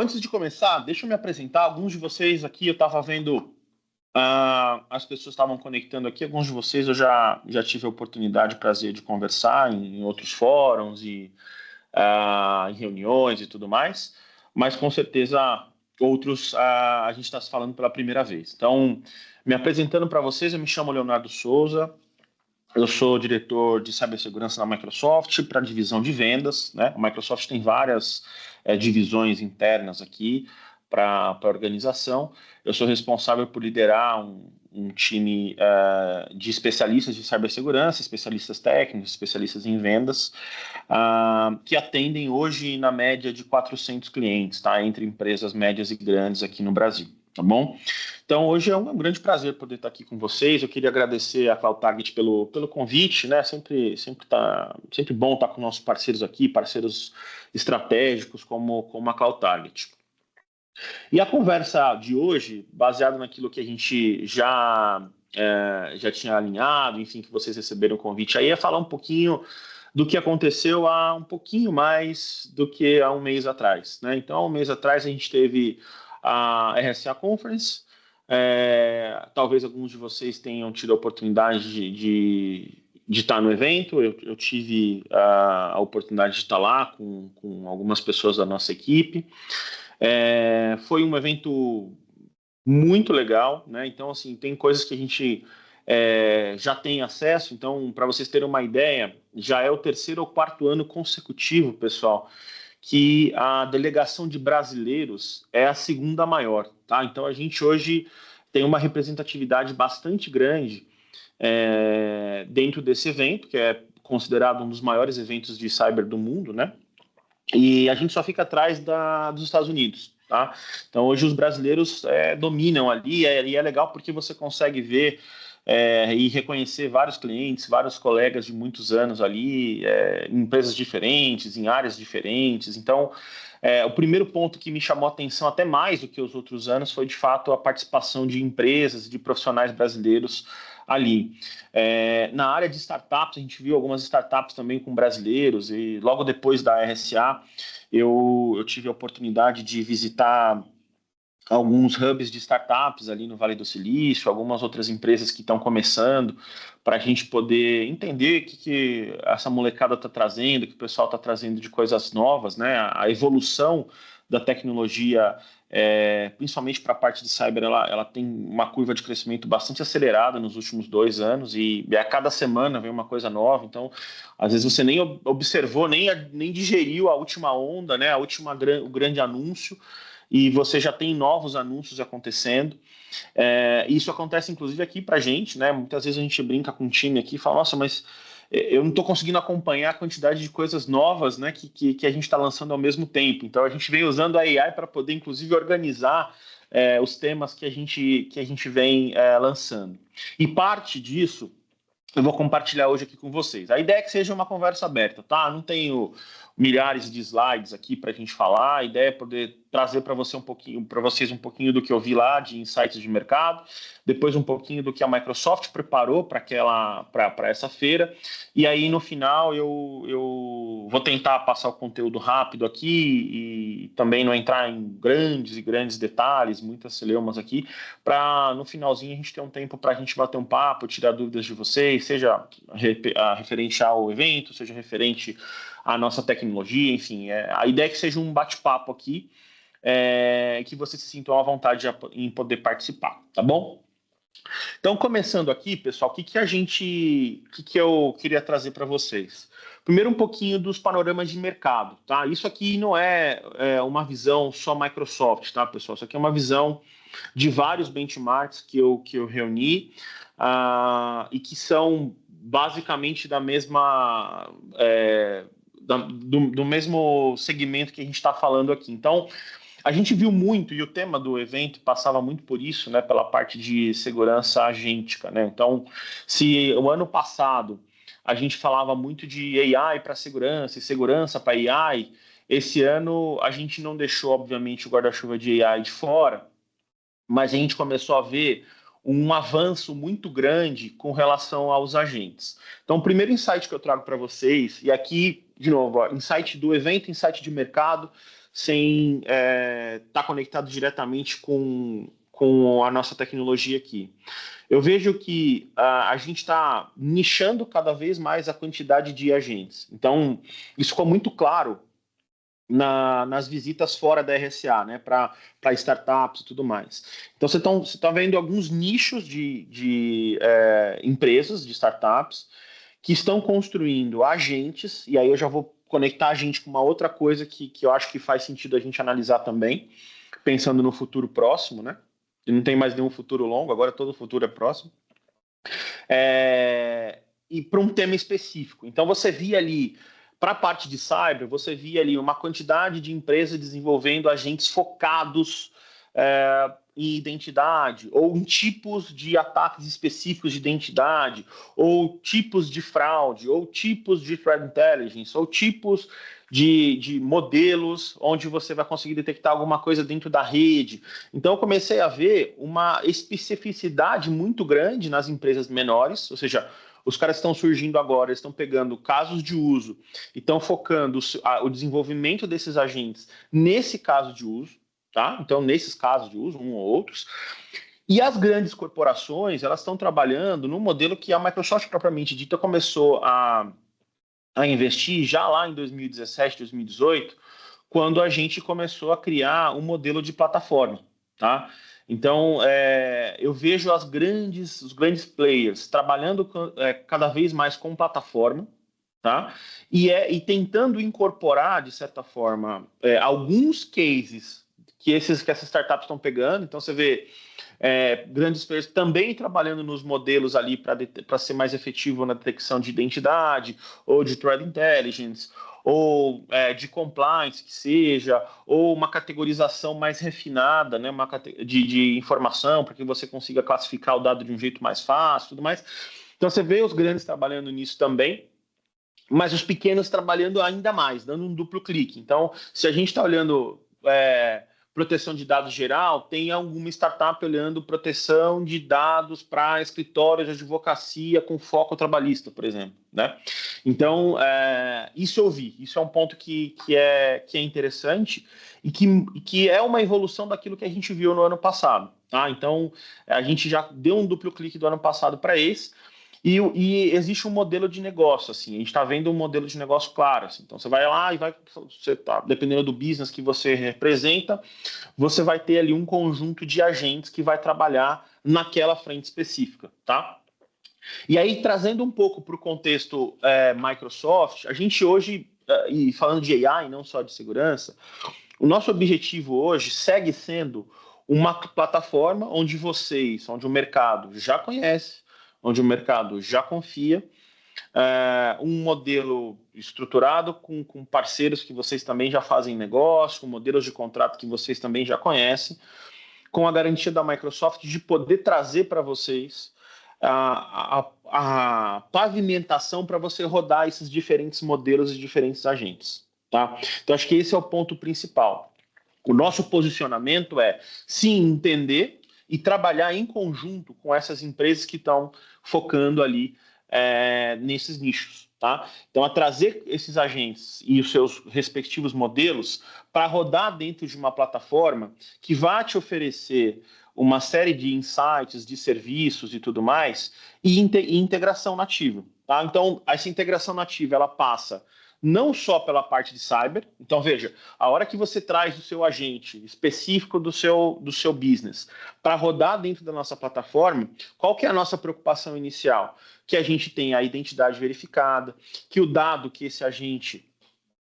Antes de começar, deixa eu me apresentar. Alguns de vocês aqui, eu estava vendo, as pessoas estavam conectando aqui. Alguns de vocês eu já tive a oportunidade, prazer de conversar em outros fóruns e em reuniões e tudo mais, mas com certeza outros a gente está se falando pela primeira vez. Então, me apresentando para vocês, eu me chamo Leonardo Souza. Eu sou diretor de cibersegurança na Microsoft para a divisão de vendas, né? A Microsoft tem várias divisões internas aqui para a organização. Eu sou responsável por liderar um time de especialistas de cibersegurança, especialistas técnicos, especialistas em vendas, que atendem hoje na média de 400 clientes, tá? Entre empresas médias e grandes aqui no Brasil, tá bom? Então, hoje é um grande prazer poder estar aqui com vocês. Eu queria agradecer a Cloud Target pelo convite, né? Sempre bom estar com nossos parceiros aqui, parceiros estratégicos como a Cloud Target. E a conversa de hoje, baseada naquilo que a gente já tinha alinhado, enfim, que vocês receberam o convite aí, é falar um pouquinho do que aconteceu há um pouquinho mais do que há um mês atrás, né? Então, há um mês atrás a gente teve a RSA Conference. Talvez alguns de vocês tenham tido a oportunidade de estar no evento. Eu tive a oportunidade de estar lá com algumas pessoas da nossa equipe. Foi um evento muito legal, né? Então, assim, tem coisas que a gente já tem acesso. Então, para vocês terem uma ideia, já é o terceiro ou quarto ano consecutivo, pessoal, que a delegação de brasileiros é a segunda maior, tá? Então, a gente hoje tem uma representatividade bastante grande dentro desse evento, que é considerado um dos maiores eventos de cyber do mundo, né? E a gente só fica atrás dos Estados Unidos, tá? Então, hoje os brasileiros dominam ali, e é legal porque você consegue ver e reconhecer vários clientes, vários colegas de muitos anos ali, em empresas diferentes, em áreas diferentes. Então, o primeiro ponto que me chamou a atenção, até mais do que os outros anos, foi de fato a participação de empresas, de profissionais brasileiros ali. Na área de startups, a gente viu algumas startups também com brasileiros, e logo depois da RSA, eu tive a oportunidade de visitar alguns hubs de startups ali no Vale do Silício, algumas outras empresas que estão começando, para a gente poder entender o que essa molecada está trazendo, o que o pessoal está trazendo de coisas novas, né? A evolução da tecnologia, principalmente para a parte de cyber, ela tem uma curva de crescimento bastante acelerada nos últimos 2 anos, e a cada semana vem uma coisa nova. Então, às vezes você nem observou, nem digeriu a última onda, né? O grande anúncio, e você já tem novos anúncios acontecendo. Isso acontece inclusive aqui para a gente, né? Muitas vezes a gente brinca com um time aqui e fala, nossa, mas eu não estou conseguindo acompanhar a quantidade de coisas novas, né, que a gente está lançando ao mesmo tempo. Então a gente vem usando a AI para poder inclusive organizar os temas que a gente vem lançando. E parte disso eu vou compartilhar hoje aqui com vocês. A ideia é que seja uma conversa aberta, tá? Não tenho milhares de slides aqui para a gente falar. A ideia é poder trazer para vocês um pouquinho do que eu vi lá de insights de mercado, depois um pouquinho do que a Microsoft preparou para essa feira, e aí no final eu vou tentar passar o conteúdo rápido aqui e também não entrar em grandes detalhes, muitas celeumas aqui, para no finalzinho a gente ter um tempo para a gente bater um papo, tirar dúvidas de vocês, seja referente ao evento, seja referente à nossa tecnologia, enfim. A ideia é que seja um bate-papo aqui, que vocês se sintam à vontade em poder participar, tá bom? Então, começando aqui, pessoal, o que eu queria trazer para vocês? Primeiro, um pouquinho dos panoramas de mercado, tá? Isso aqui não é uma visão só Microsoft, tá, pessoal? Isso aqui é uma visão de vários benchmarks que eu reuni, e que são basicamente da mesma do mesmo segmento que a gente está falando aqui. Então, a gente viu muito, e o tema do evento passava muito por isso, né, pela parte de segurança agêntica, né? Então, se o ano passado a gente falava muito de AI para segurança e segurança para AI, esse ano a gente não deixou, obviamente, o guarda-chuva de AI de fora, mas a gente começou a ver um avanço muito grande com relação aos agentes. Então, o primeiro insight que eu trago para vocês, e aqui, de novo, ó, insight do evento, insight de mercado, sem estar conectado diretamente com a nossa tecnologia aqui. Eu vejo que a gente está nichando cada vez mais a quantidade de agentes. Então, isso ficou muito claro nas visitas fora da RSA, né, para startups e tudo mais. Então, você está vendo alguns nichos de empresas, de startups, que estão construindo agentes, e aí eu já vou conectar a gente com uma outra coisa que eu acho que faz sentido a gente analisar também, pensando no futuro próximo, né? E não tem mais nenhum futuro longo, agora todo futuro é próximo. E para um tema específico. Então, você via ali, para a parte de cyber, você via ali uma quantidade de empresas desenvolvendo agentes focados em identidade, ou em tipos de ataques específicos de identidade, ou tipos de fraude, ou tipos de threat intelligence, ou tipos de modelos onde você vai conseguir detectar alguma coisa dentro da rede. Então, eu comecei a ver uma especificidade muito grande nas empresas menores, ou seja, os caras estão surgindo agora, estão pegando casos de uso e estão focando o desenvolvimento desses agentes nesse caso de uso, tá? Então, nesses casos de uso, um ou outros. E as grandes corporações, elas estão trabalhando no modelo que a Microsoft propriamente dita começou a investir já lá em 2017, 2018, quando a gente começou a criar um modelo de plataforma, tá? Então, eu vejo os grandes players trabalhando cada vez mais com plataforma, tá? E tentando incorporar, de certa forma, alguns cases que essas startups estão pegando. Então, você vê grandes players também trabalhando nos modelos ali para ser mais efetivo na detecção de identidade, ou de threat intelligence, ou de compliance, que seja, ou uma categorização mais refinada, né, de informação, para que você consiga classificar o dado de um jeito mais fácil, tudo mais. Então, você vê os grandes trabalhando nisso também, mas os pequenos trabalhando ainda mais, dando um duplo clique. Então, se a gente está olhando proteção de dados geral, tem alguma startup olhando proteção de dados para escritórios de advocacia com foco trabalhista, por exemplo, né? Então, isso eu vi, isso é um ponto que é interessante e que é uma evolução daquilo que a gente viu no ano passado, tá? Então, a gente já deu um duplo clique do ano passado para esse. E existe um modelo de negócio, assim, a gente está vendo um modelo de negócio claro, assim. Então você vai lá e você tá, dependendo do business que você representa, você vai ter ali um conjunto de agentes que vai trabalhar naquela frente específica, tá? E aí, trazendo um pouco para o contexto Microsoft, a gente hoje, e falando de AI, não só de segurança, o nosso objetivo hoje segue sendo uma plataforma onde onde o mercado já conhece, onde o mercado já confia, um modelo estruturado com parceiros que vocês também já fazem negócio, com modelos de contrato que vocês também já conhecem, com a garantia da Microsoft de poder trazer para vocês a pavimentação para você rodar esses diferentes modelos e diferentes agentes. Tá? Então, acho que esse é o ponto principal. O nosso posicionamento é, sim, entender e trabalhar em conjunto com essas empresas que estão focando ali nesses nichos. Tá? Então, a trazer esses agentes e os seus respectivos modelos para rodar dentro de uma plataforma que vai te oferecer uma série de insights, de serviços e tudo mais, e integração nativa. Tá? Então, essa integração nativa, ela passa não só pela parte de cyber. Então, veja, a hora que você traz o seu agente específico do seu business para rodar dentro da nossa plataforma, qual que é a nossa preocupação inicial? Que a gente tenha a identidade verificada, que o dado que esse agente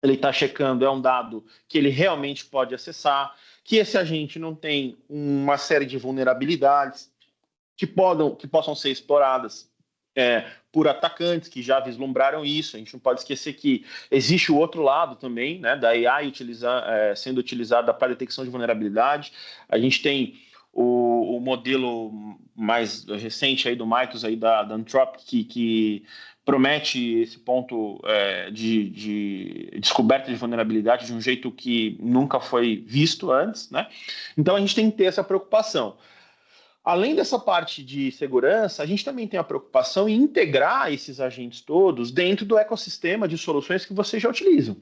ele está checando é um dado que ele realmente pode acessar, que esse agente não tem uma série de vulnerabilidades que possam ser exploradas por atacantes que já vislumbraram isso. A gente não pode esquecer que existe o outro lado também, né, da AI sendo utilizada para detecção de vulnerabilidade. A gente tem o modelo mais recente aí do Mythos, aí da Anthropic, que promete esse ponto de descoberta de vulnerabilidade de um jeito que nunca foi visto antes, né? Então a gente tem que ter essa preocupação. Além dessa parte de segurança, a gente também tem a preocupação em integrar esses agentes todos dentro do ecossistema de soluções que vocês já utilizam.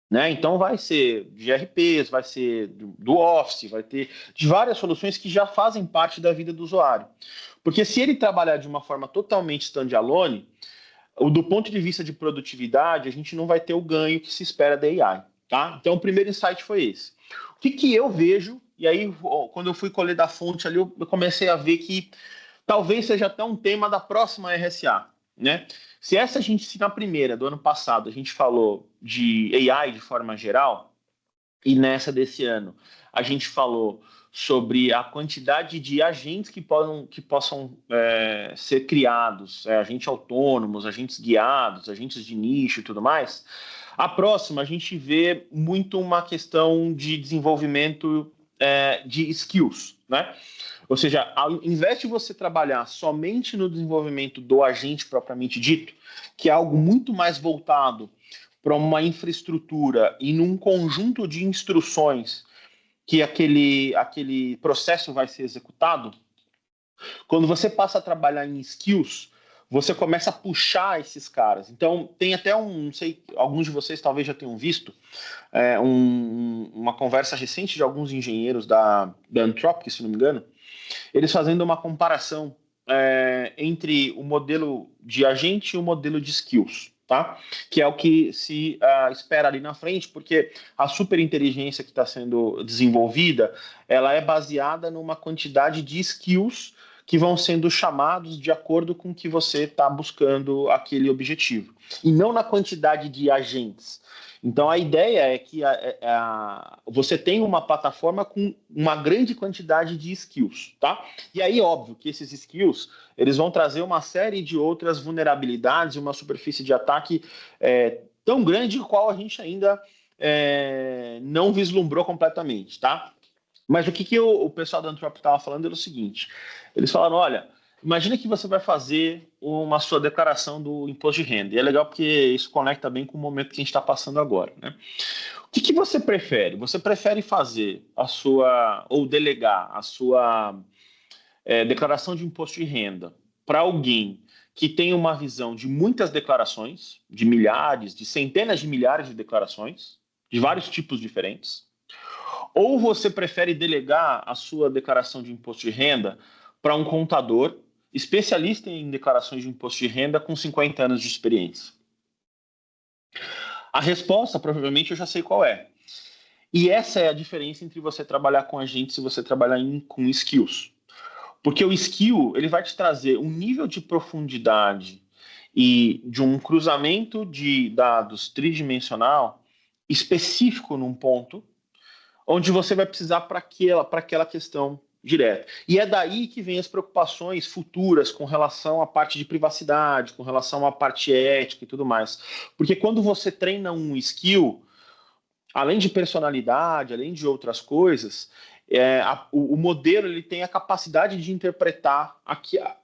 né? Então vai ser de RPs, vai ser do Office, vai ter de várias soluções que já fazem parte da vida do usuário. Porque se ele trabalhar de uma forma totalmente standalone, do ponto de vista de produtividade, a gente não vai ter o ganho que se espera da AI. Tá? Então o primeiro insight foi esse. O que, que eu vejo, e aí quando eu fui colher da fonte ali, eu comecei a ver que talvez seja até um tema da próxima RSA, né? Se na primeira do ano passado a gente falou de AI de forma geral, e nessa desse ano a gente falou sobre a quantidade de agentes que possam ser criados, agentes autônomos, agentes guiados, agentes de nicho e tudo mais, a próxima a gente vê muito uma questão de desenvolvimento de skills, né? Ou seja, ao invés de você trabalhar somente no desenvolvimento do agente propriamente dito, que é algo muito mais voltado para uma infraestrutura e num conjunto de instruções que aquele processo vai ser executado, quando você passa a trabalhar em skills, você começa a puxar esses caras. Então, tem até não sei, alguns de vocês talvez já tenham visto, uma conversa recente de alguns engenheiros da Anthropic, se não me engano, eles fazendo uma comparação entre o modelo de agente e o modelo de skills, tá? Que é o que se espera ali na frente, porque a superinteligência que está sendo desenvolvida, ela é baseada numa quantidade de skills que vão sendo chamados de acordo com que você está buscando aquele objetivo, e não na quantidade de agentes. Então, a ideia é que você tem uma plataforma com uma grande quantidade de skills, tá? E aí, óbvio que esses skills, eles vão trazer uma série de outras vulnerabilidades, uma superfície de ataque tão grande qual a gente ainda não vislumbrou completamente, tá? Mas o que o pessoal da Anthropic estava falando era o seguinte, eles falaram, olha, imagina que você vai fazer uma sua declaração do imposto de renda. E é legal porque isso conecta bem com o momento que a gente está passando agora, né? O que você prefere? Você prefere fazer ou delegar a sua declaração de imposto de renda para alguém que tem uma visão de muitas declarações, de milhares, de centenas de milhares de declarações, de vários tipos diferentes? Ou você prefere delegar a sua declaração de imposto de renda para um contador especialista em declarações de imposto de renda com 50 anos de experiência? A resposta, provavelmente, eu já sei qual é. E essa é a diferença entre você trabalhar com agentes e você trabalhar com skills. Porque o skill, ele vai te trazer um nível de profundidade e de um cruzamento de dados tridimensional específico num ponto, onde você vai precisar para aquela questão direta. E é daí que vem as preocupações futuras com relação à parte de privacidade, com relação à parte ética e tudo mais. Porque quando você treina um skill, além de personalidade, além de outras coisas, o modelo ele tem a capacidade de interpretar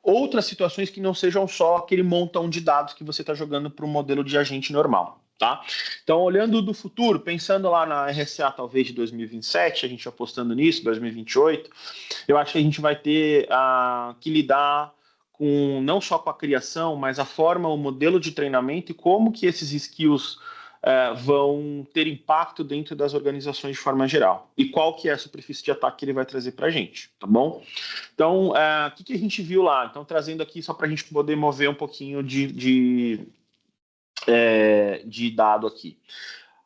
outras situações que não sejam só aquele montão de dados que você está jogando para um modelo de agente normal. Tá? Então, olhando do futuro, pensando lá na RSA talvez de 2027, a gente apostando nisso, 2028, eu acho que a gente vai ter que lidar com não só com a criação, mas a forma, o modelo de treinamento e como que esses skills vão ter impacto dentro das organizações de forma geral. E qual que é a superfície de ataque que ele vai trazer para a gente, tá bom? Então, o que a gente viu lá? Então, trazendo aqui só para a gente poder mover um pouquinho de dado aqui.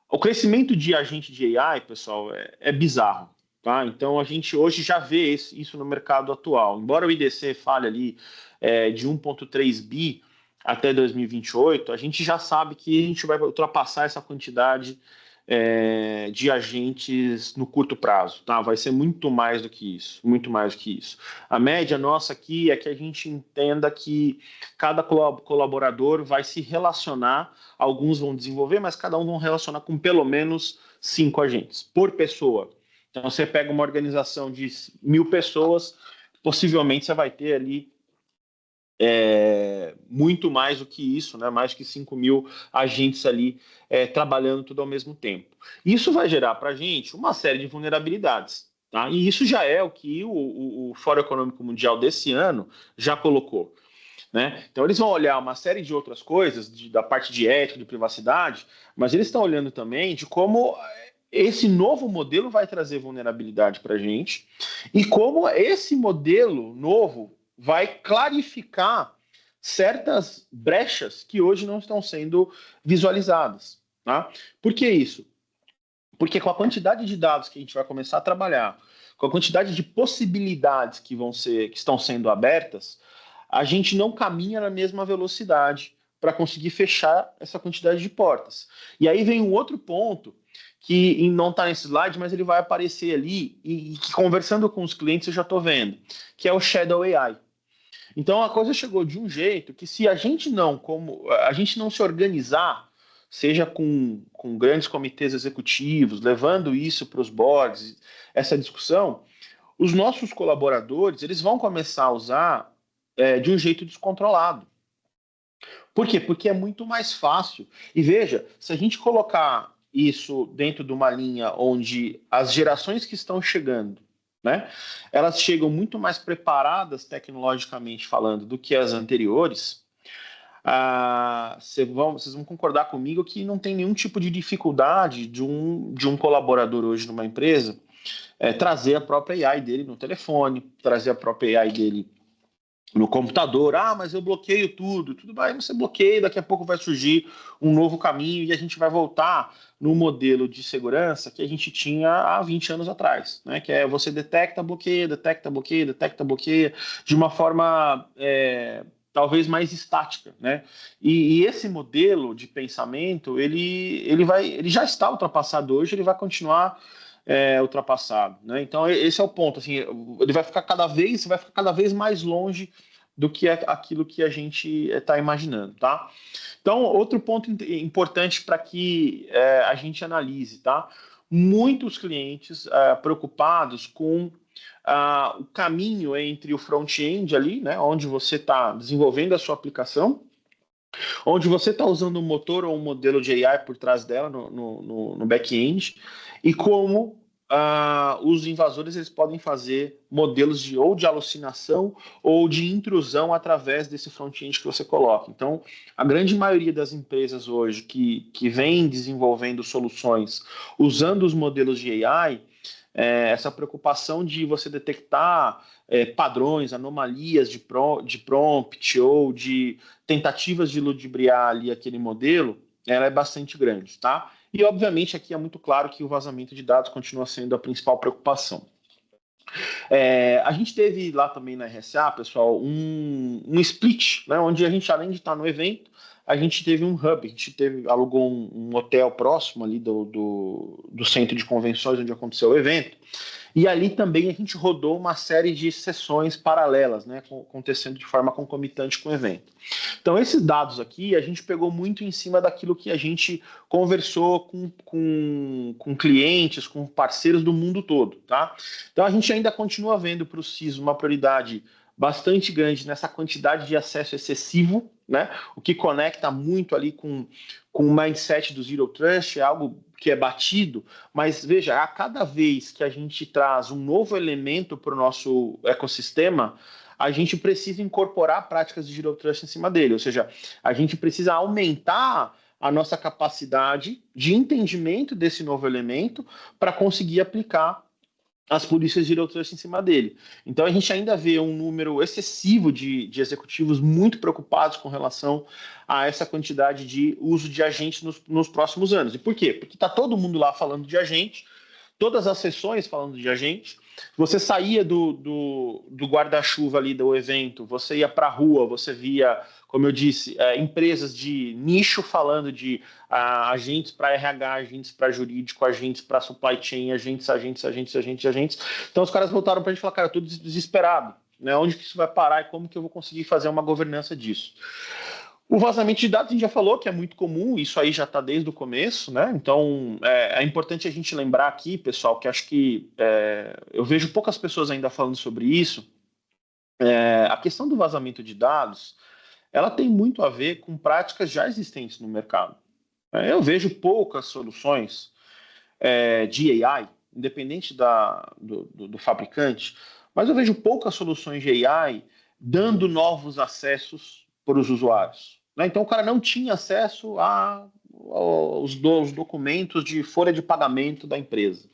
O crescimento de agente de AI, pessoal, é bizarro. Tá? Então, a gente hoje já vê isso no mercado atual. Embora o IDC fale ali de 1,3 bi até 2028, a gente já sabe que a gente vai ultrapassar essa quantidade de agentes no curto prazo. Tá? Vai ser muito mais do que isso, muito mais do que isso. A média nossa aqui é que a gente entenda que cada colaborador vai se relacionar, alguns vão desenvolver, mas cada um vão relacionar com pelo menos 5 agentes por pessoa. Então, você pega uma organização de 1.000 pessoas, possivelmente você vai ter ali muito mais do que isso, né? Mais que 5.000 agentes ali trabalhando tudo ao mesmo tempo. Isso vai gerar para a gente uma série de vulnerabilidades. Tá? E isso já é o que o Fórum Econômico Mundial desse ano já colocou. né? Então, eles vão olhar uma série de outras coisas, da parte de ética, de privacidade, mas eles estão olhando também de como esse novo modelo vai trazer vulnerabilidade para a gente e como esse modelo novo vai clarificar certas brechas que hoje não estão sendo visualizadas. Tá? Por que isso? Porque com a quantidade de dados que a gente vai começar a trabalhar, com a quantidade de possibilidades que estão sendo abertas, a gente não caminha na mesma velocidade para conseguir fechar essa quantidade de portas. E aí vem um outro ponto que não está nesse slide, mas ele vai aparecer ali e que conversando com os clientes eu já estou vendo, que é o Shadow AI. Então a coisa chegou de um jeito que se a gente não se organizar, seja com grandes comitês executivos, levando isso para os boards, essa discussão, os nossos colaboradores eles vão começar a usar de um jeito descontrolado. Por quê? Porque é muito mais fácil. E veja, se a gente colocar isso dentro de uma linha onde as gerações que estão chegando, né, elas chegam muito mais preparadas tecnologicamente falando do que as anteriores, vocês vão concordar comigo que não tem nenhum tipo de dificuldade de um colaborador hoje numa empresa trazer a própria AI dele no telefone, trazer a própria AI dele no computador. Mas eu bloqueio tudo. Tudo bem, você bloqueia, daqui a pouco vai surgir um novo caminho e a gente vai voltar no modelo de segurança que a gente tinha há 20 anos atrás, né? Que é você detecta, bloqueia, detecta, bloqueia, detecta, bloqueia, de uma forma talvez mais estática, né? E esse modelo de pensamento, ele já está ultrapassado hoje, ele vai continuar ultrapassado, né? Então esse é o ponto, assim, ele vai ficar cada vez mais longe do que aquilo que a gente está imaginando, tá? Então outro ponto importante para que a gente analise, tá? Muitos clientes preocupados com o caminho entre o front-end ali, né, onde você está desenvolvendo a sua aplicação, onde você está usando um motor ou um modelo de AI por trás dela no back-end, e como os invasores eles podem fazer modelos ou de alucinação ou de intrusão através desse front-end que você coloca. Então, a grande maioria das empresas hoje que vem desenvolvendo soluções usando os modelos de AI, essa preocupação de você detectar padrões, anomalias de prompt ou de tentativas de ludibriar ali aquele modelo, ela é bastante grande, tá? E, obviamente, aqui é muito claro que o vazamento de dados continua sendo a principal preocupação. A gente teve lá também na RSA, pessoal, um split, né, onde a gente, além de estar no evento, a gente teve um hub, a gente alugou um hotel próximo ali do centro de convenções onde aconteceu o evento, e ali também a gente rodou uma série de sessões paralelas, né, acontecendo de forma concomitante com o evento. Então, esses dados aqui, a gente pegou muito em cima daquilo que a gente conversou com clientes, com parceiros do mundo todo, tá? Então, a gente ainda continua vendo para o CIS uma prioridade bastante grande nessa quantidade de acesso excessivo, né? O que conecta muito ali com o mindset do Zero Trust, é algo que é batido, mas veja, a cada vez que a gente traz um novo elemento para o nosso ecossistema, a gente precisa incorporar práticas de Zero Trust em cima dele, ou seja, a gente precisa aumentar a nossa capacidade de entendimento desse novo elemento para conseguir aplicar as polícias de Zero Trust em cima dele. Então a gente ainda vê um número excessivo de executivos muito preocupados com relação a essa quantidade de uso de agentes nos próximos anos. E por quê? Porque está todo mundo lá falando de agente, todas as sessões falando de agente. Você saía do guarda-chuva ali do evento, você ia para a rua, você via, como eu disse, empresas de nicho falando de agentes para RH, agentes para jurídico, agentes para supply chain, agentes. Então os caras voltaram para a gente e falaram, cara, eu estou desesperado, né? Onde que isso vai parar e como que eu vou conseguir fazer uma governança disso? O vazamento de dados a gente já falou que é muito comum, isso aí já está desde o começo, né? Então é importante a gente lembrar aqui, pessoal, que acho que eu vejo poucas pessoas ainda falando sobre isso. A questão do vazamento de dados, ela tem muito a ver com práticas já existentes no mercado. Eu vejo poucas soluções de AI, independente do fabricante, mas eu vejo poucas soluções de AI dando novos acessos para os usuários. Né? Então, o cara não tinha acesso aos documentos de folha de pagamento da empresa.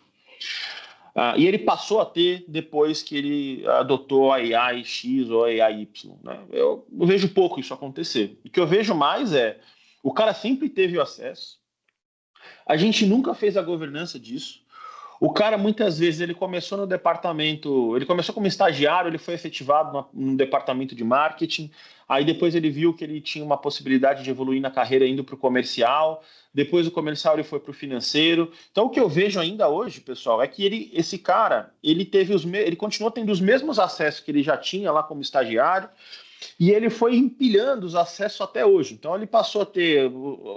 E ele passou a ter depois que ele adotou a AI X ou a AI Y. Né? Eu vejo pouco isso acontecer. O que eu vejo mais é o cara sempre teve o acesso, a gente nunca fez a governança disso. O cara, muitas vezes, ele começou no departamento, ele começou como estagiário, ele foi efetivado no departamento de marketing, aí depois ele viu que ele tinha uma possibilidade de evoluir na carreira indo para o comercial, depois do comercial ele foi para o financeiro. Então, o que eu vejo ainda hoje, pessoal, é que esse cara, ele continuou tendo os mesmos acessos que ele já tinha lá como estagiário, e ele foi empilhando os acessos até hoje. Então, ele passou a ter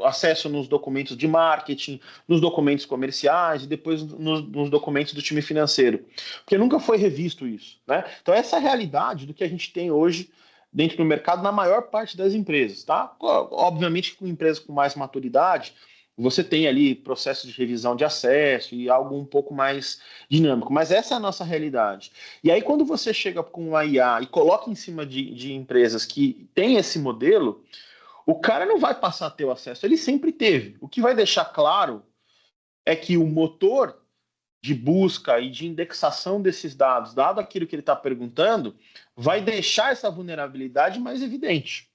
acesso nos documentos de marketing, nos documentos comerciais e depois nos documentos do time financeiro. Porque nunca foi revisto isso. Né? Então, essa é a realidade do que a gente tem hoje dentro do mercado na maior parte das empresas. Tá? Obviamente, com empresas com mais maturidade, você tem ali processo de revisão de acesso e algo um pouco mais dinâmico, mas essa é a nossa realidade. E aí, quando você chega com uma IA e coloca em cima de empresas que têm esse modelo, o cara não vai passar a ter o acesso, ele sempre teve. O que vai deixar claro é que o motor de busca e de indexação desses dados, dado aquilo que ele está perguntando, vai deixar essa vulnerabilidade mais evidente.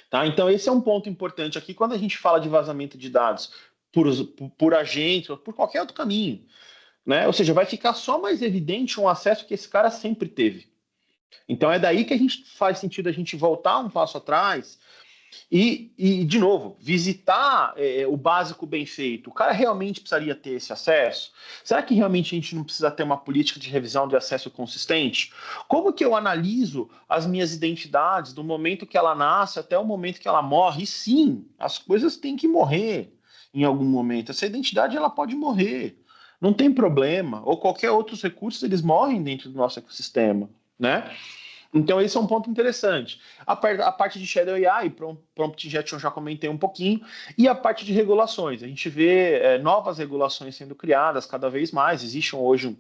Tá? Então, esse é um ponto importante aqui quando a gente fala de vazamento de dados por agente ou por qualquer outro caminho. Né? Ou seja, vai ficar só mais evidente um acesso que esse cara sempre teve. Então, é daí que a gente faz sentido a gente voltar um passo atrás e de novo, visitar o básico bem feito. O cara realmente precisaria ter esse acesso? Será que realmente a gente não precisa ter uma política de revisão de acesso consistente? Como que eu analiso as minhas identidades do momento que ela nasce até o momento que ela morre? E sim, as coisas têm que morrer em algum momento. Essa identidade ela pode morrer. Não tem problema. Ou qualquer outros recursos, eles morrem dentro do nosso ecossistema, né? Então, esse é um ponto interessante. A parte de Shadow AI, Prompt Injection já comentei um pouquinho, e a parte de regulações. A gente vê novas regulações sendo criadas cada vez mais. Existe hoje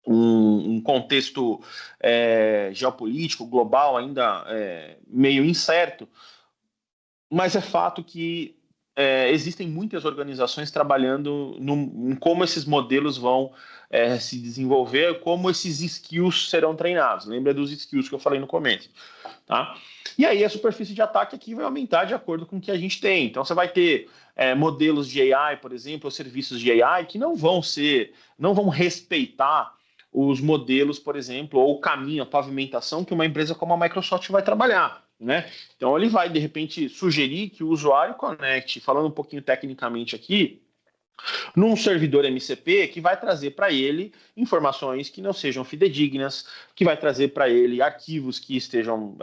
um contexto geopolítico, global, ainda meio incerto, mas é fato que existem muitas organizações trabalhando em como esses modelos vão se desenvolver, como esses skills serão treinados. Lembra dos skills que eu falei no começo. Tá? E aí a superfície de ataque aqui vai aumentar de acordo com o que a gente tem. Então você vai ter modelos de AI, por exemplo, ou serviços de AI que não vão respeitar os modelos, por exemplo, ou o caminho, a pavimentação que uma empresa como a Microsoft vai trabalhar. Né? Então ele vai, de repente, sugerir que o usuário conecte, falando um pouquinho tecnicamente aqui, num servidor MCP que vai trazer para ele informações que não sejam fidedignas, que vai trazer para ele arquivos que estejam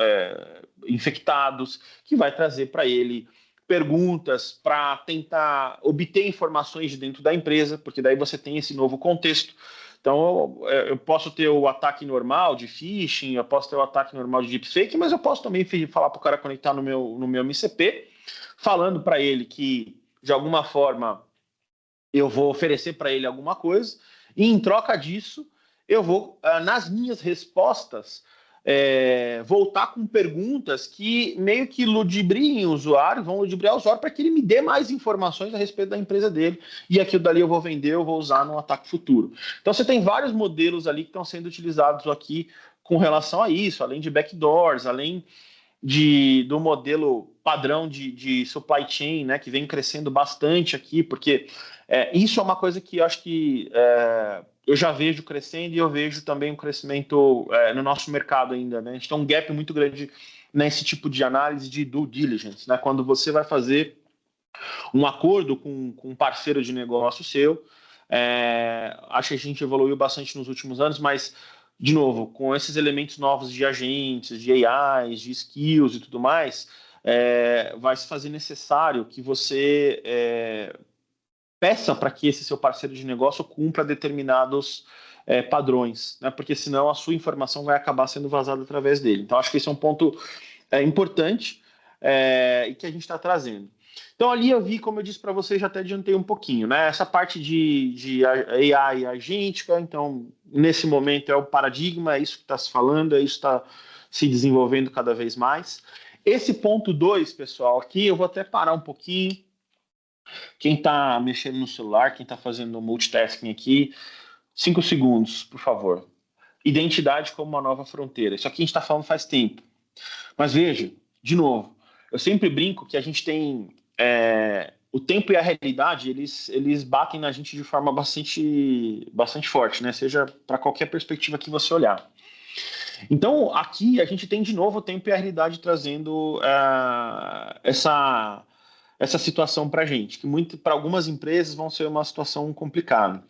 infectados, que vai trazer para ele perguntas para tentar obter informações de dentro da empresa, porque daí você tem esse novo contexto. Então, eu posso ter o ataque normal de phishing, eu posso ter o ataque normal de deepfake, mas eu posso também falar para o cara conectar no meu MCP, falando para ele que, de alguma forma, eu vou oferecer para ele alguma coisa, e em troca disso, eu vou, nas minhas respostas, voltar com perguntas que meio que ludibriem o usuário, vão ludibriar o usuário para que ele me dê mais informações a respeito da empresa dele, e aquilo dali eu vou vender, eu vou usar no ataque futuro. Então você tem vários modelos ali que estão sendo utilizados aqui com relação a isso, além de backdoors, além do modelo padrão de supply chain, né, que vem crescendo bastante aqui, porque isso é uma coisa que eu acho que eu já vejo crescendo e eu vejo também um crescimento no nosso mercado ainda. Né? A gente tem um gap muito grande nesse tipo de análise de due diligence, né? Quando você vai fazer um acordo com um parceiro de negócio seu, acho que a gente evoluiu bastante nos últimos anos, mas de novo, com esses elementos novos de agentes, de AIs, de skills e tudo mais, vai se fazer necessário que você peça para que esse seu parceiro de negócio cumpra determinados padrões, né? Porque senão a sua informação vai acabar sendo vazada através dele. Então, acho que esse é um ponto importante e que a gente está trazendo. Então, ali eu vi, como eu disse para vocês, já até adiantei um pouquinho, né? Essa parte de AI agêntica, então, nesse momento é o paradigma, é isso que está se falando, é isso que está se desenvolvendo cada vez mais. Esse ponto 2, pessoal, aqui eu vou até parar um pouquinho. Quem está mexendo no celular, quem está fazendo multitasking aqui, 5 segundos, por favor. Identidade como uma nova fronteira. Isso aqui a gente está falando faz tempo. Mas veja, de novo, eu sempre brinco que a gente tem... o tempo e a realidade, eles batem na gente de forma bastante forte, né? Seja para qualquer perspectiva que você olhar. Então, aqui a gente tem de novo o tempo e a realidade trazendo essa situação para a gente, que para algumas empresas vão ser uma situação complicada.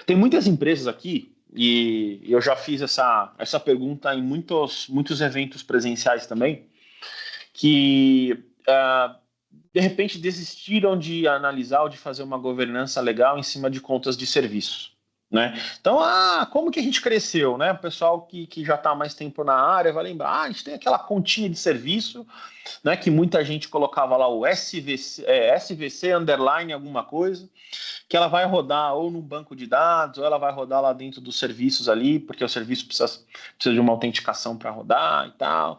Tem muitas empresas aqui, e eu já fiz essa pergunta em muitos eventos presenciais também, que de repente desistiram de analisar ou de fazer uma governança legal em cima de contas de serviço. Né? Então, como que a gente cresceu? Né? O pessoal que já está há mais tempo na área vai lembrar, a gente tem aquela continha de serviço, né, que muita gente colocava lá o SVC underline alguma coisa, que ela vai rodar ou num banco de dados, ou ela vai rodar lá dentro dos serviços ali, porque o serviço precisa de uma autenticação para rodar e tal.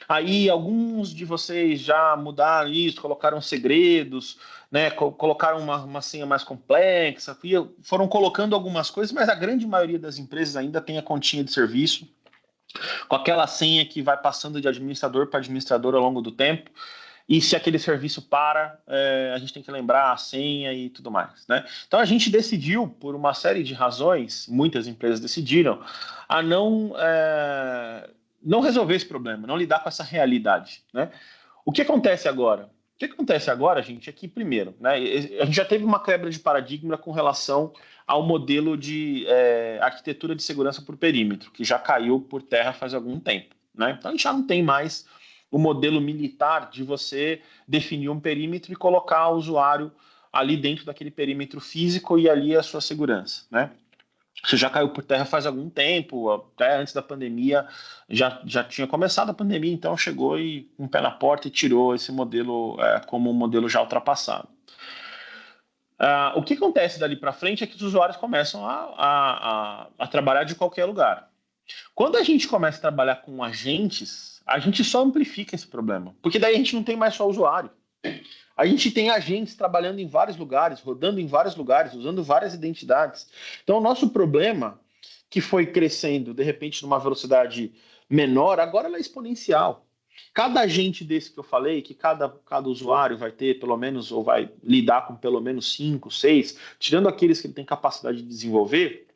Aí alguns de vocês já mudaram isso, colocaram segredos, né, colocaram uma senha mais complexa, foram colocando algumas coisas, mas a grande maioria das empresas ainda tem a continha de serviço, com aquela senha que vai passando de administrador para administrador ao longo do tempo, e se aquele serviço para, a gente tem que lembrar a senha e tudo mais. Né? Então a gente decidiu, por uma série de razões, muitas empresas decidiram, a não resolver esse problema, não lidar com essa realidade. Né? O que acontece agora? O que acontece agora, gente, é que, primeiro, né, a gente já teve uma quebra de paradigma com relação ao modelo de arquitetura de segurança por perímetro, que já caiu por terra faz algum tempo. Né? Então a gente já não tem mais o modelo militar de você definir um perímetro e colocar o usuário ali dentro daquele perímetro físico e ali a sua segurança. Né? Isso já caiu por terra faz algum tempo, até antes da pandemia, já tinha começado a pandemia, então chegou e um pé na porta e tirou esse modelo como um modelo já ultrapassado. O que acontece dali para frente é que os usuários começam a trabalhar de qualquer lugar. Quando a gente começa a trabalhar com agentes, a gente só amplifica esse problema, porque daí a gente não tem mais só usuário. A gente tem agentes trabalhando em vários lugares, rodando em vários lugares, usando várias identidades. Então, o nosso problema, que foi crescendo, de repente, numa velocidade menor, agora ela é exponencial. Cada agente desse que eu falei, que cada usuário vai ter pelo menos, ou vai lidar com pelo menos 5, 6, tirando aqueles que ele tem capacidade de desenvolver,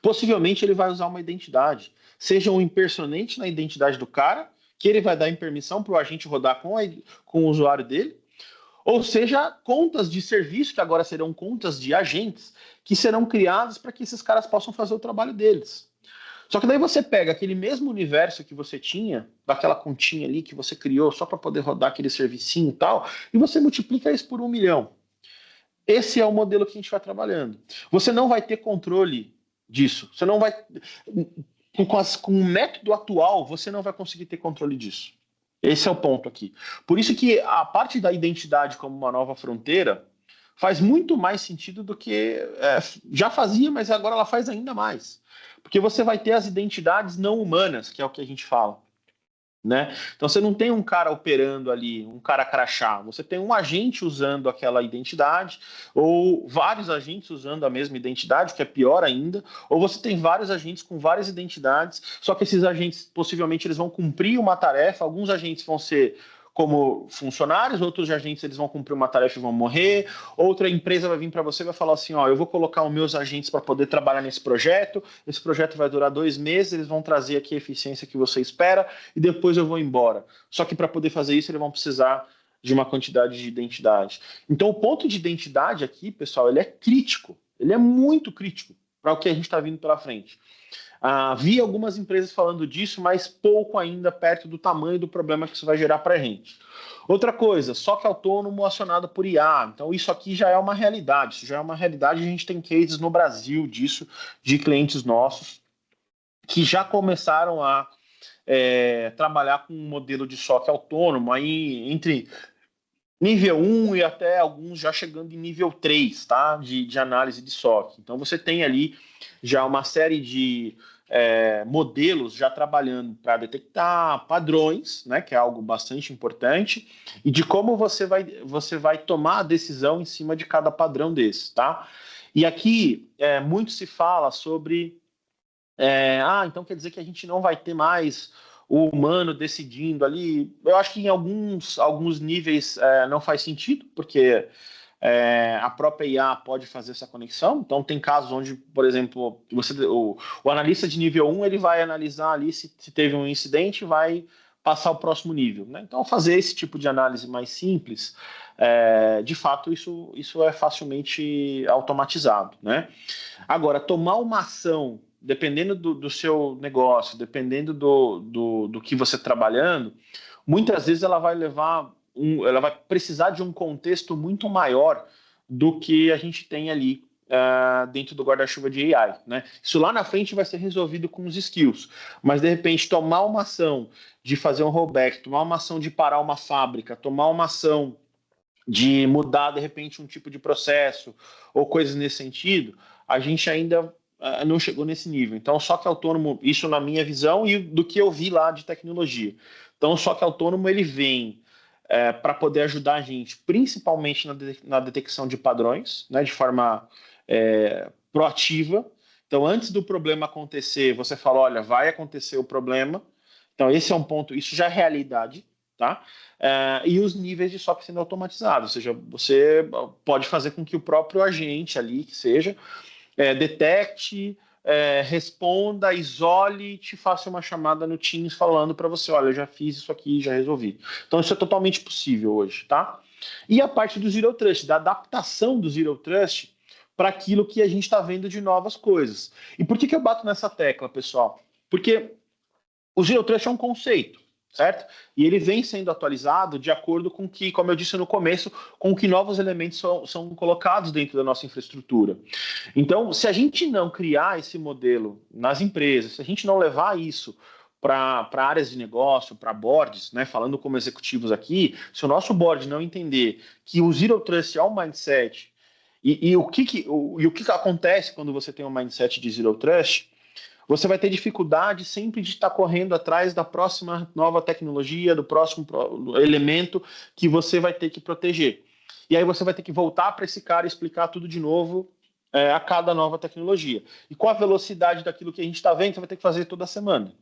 possivelmente ele vai usar uma identidade. Seja um impersonante na identidade do cara, que ele vai dar em permissão para o agente rodar com o usuário dele, ou seja, contas de serviço, que agora serão contas de agentes, que serão criadas para que esses caras possam fazer o trabalho deles. Só que daí você pega aquele mesmo universo que você tinha, daquela continha ali que você criou só para poder rodar aquele servicinho e tal, e você multiplica isso por 1 milhão. Esse é o modelo que a gente vai trabalhando. Você não vai ter controle disso. Você não vai... Com o método atual, você não vai conseguir ter controle disso. Esse é o ponto aqui. Por isso que a parte da identidade como uma nova fronteira faz muito mais sentido do que já fazia, mas agora ela faz ainda mais. Porque você vai ter as identidades não humanas, que é o que a gente fala. Né? Então você não tem um cara operando ali, um cara crachá, você tem um agente usando aquela identidade, ou vários agentes usando a mesma identidade, que é pior ainda, ou você tem vários agentes com várias identidades, só que esses agentes possivelmente eles vão cumprir uma tarefa, alguns agentes vão ser como funcionários, outros agentes eles vão cumprir uma tarefa e vão morrer, outra empresa vai vir para você e vai falar assim, eu vou colocar os meus agentes para poder trabalhar nesse projeto, esse projeto vai durar 2 meses, eles vão trazer aqui a eficiência que você espera e depois eu vou embora. Só que para poder fazer isso eles vão precisar de uma quantidade de identidade. Então o ponto de identidade aqui, pessoal, ele é crítico, ele é muito crítico para o que a gente está vindo pela frente. Vi algumas empresas falando disso, mas pouco ainda perto do tamanho do problema que isso vai gerar para a gente. Outra coisa, SOC autônomo acionado por IA. Então isso aqui já é uma realidade. Isso já é uma realidade. A gente tem cases no Brasil disso, de clientes nossos, que já começaram a trabalhar com um modelo de SOC autônomo, aí entre nível 1 e até alguns já chegando em nível 3, tá? De análise de SOC. Então você tem ali já uma série de modelos já trabalhando para detectar padrões, né? Que é algo bastante importante, e de como você vai tomar a decisão em cima de cada padrão desse, tá? E aqui muito se fala sobre então quer dizer que a gente não vai ter mais o humano decidindo ali. Eu acho que em alguns níveis não faz sentido, porque a própria IA pode fazer essa conexão. Então, tem casos onde, por exemplo, o analista de nível 1 ele vai analisar ali se teve um incidente e vai passar o próximo nível. Né? Então, fazer esse tipo de análise mais simples, de fato, isso é facilmente automatizado. Né? Agora, tomar uma ação, dependendo do seu negócio, dependendo do que você está trabalhando, muitas vezes ela vai ela vai precisar de um contexto muito maior do que a gente tem ali dentro do guarda-chuva de AI. Né? Isso lá na frente vai ser resolvido com os skills, mas de repente tomar uma ação de fazer um rollback, tomar uma ação de parar uma fábrica, tomar uma ação de mudar de repente um tipo de processo ou coisas nesse sentido, a gente ainda não chegou nesse nível. Então, só que autônomo, isso na minha visão e do que eu vi lá de tecnologia. Então, só que autônomo ele vem para poder ajudar a gente, principalmente na detecção de padrões, né, de forma proativa. Então, antes do problema acontecer, você fala, olha, vai acontecer o problema. Então, esse é um ponto, isso já é realidade, tá? E os níveis de SOC sendo automatizados, ou seja, você pode fazer com que o próprio agente ali, que seja, detecte, responda, isole, te faça uma chamada no Teams falando para você, olha, eu já fiz isso aqui, já resolvi. Então isso é totalmente possível hoje, tá? E a parte do Zero Trust, da adaptação do Zero Trust para aquilo que a gente está vendo de novas coisas. E por que eu bato nessa tecla, pessoal? Porque o Zero Trust é um conceito, certo? E ele vem sendo atualizado de acordo com que, como eu disse no começo, com que novos elementos são colocados dentro da nossa infraestrutura. Então, se a gente não criar esse modelo nas empresas, se a gente não levar isso para áreas de negócio, para boards, né, falando como executivos aqui, se o nosso board não entender que o Zero Trust é um mindset e o que acontece quando você tem um mindset de Zero Trust, você vai ter dificuldade sempre de estar correndo atrás da próxima nova tecnologia, do próximo elemento que você vai ter que proteger. E aí você vai ter que voltar para esse cara e explicar tudo de novo a cada nova tecnologia. E com a velocidade daquilo que a gente está vendo, você vai ter que fazer toda semana.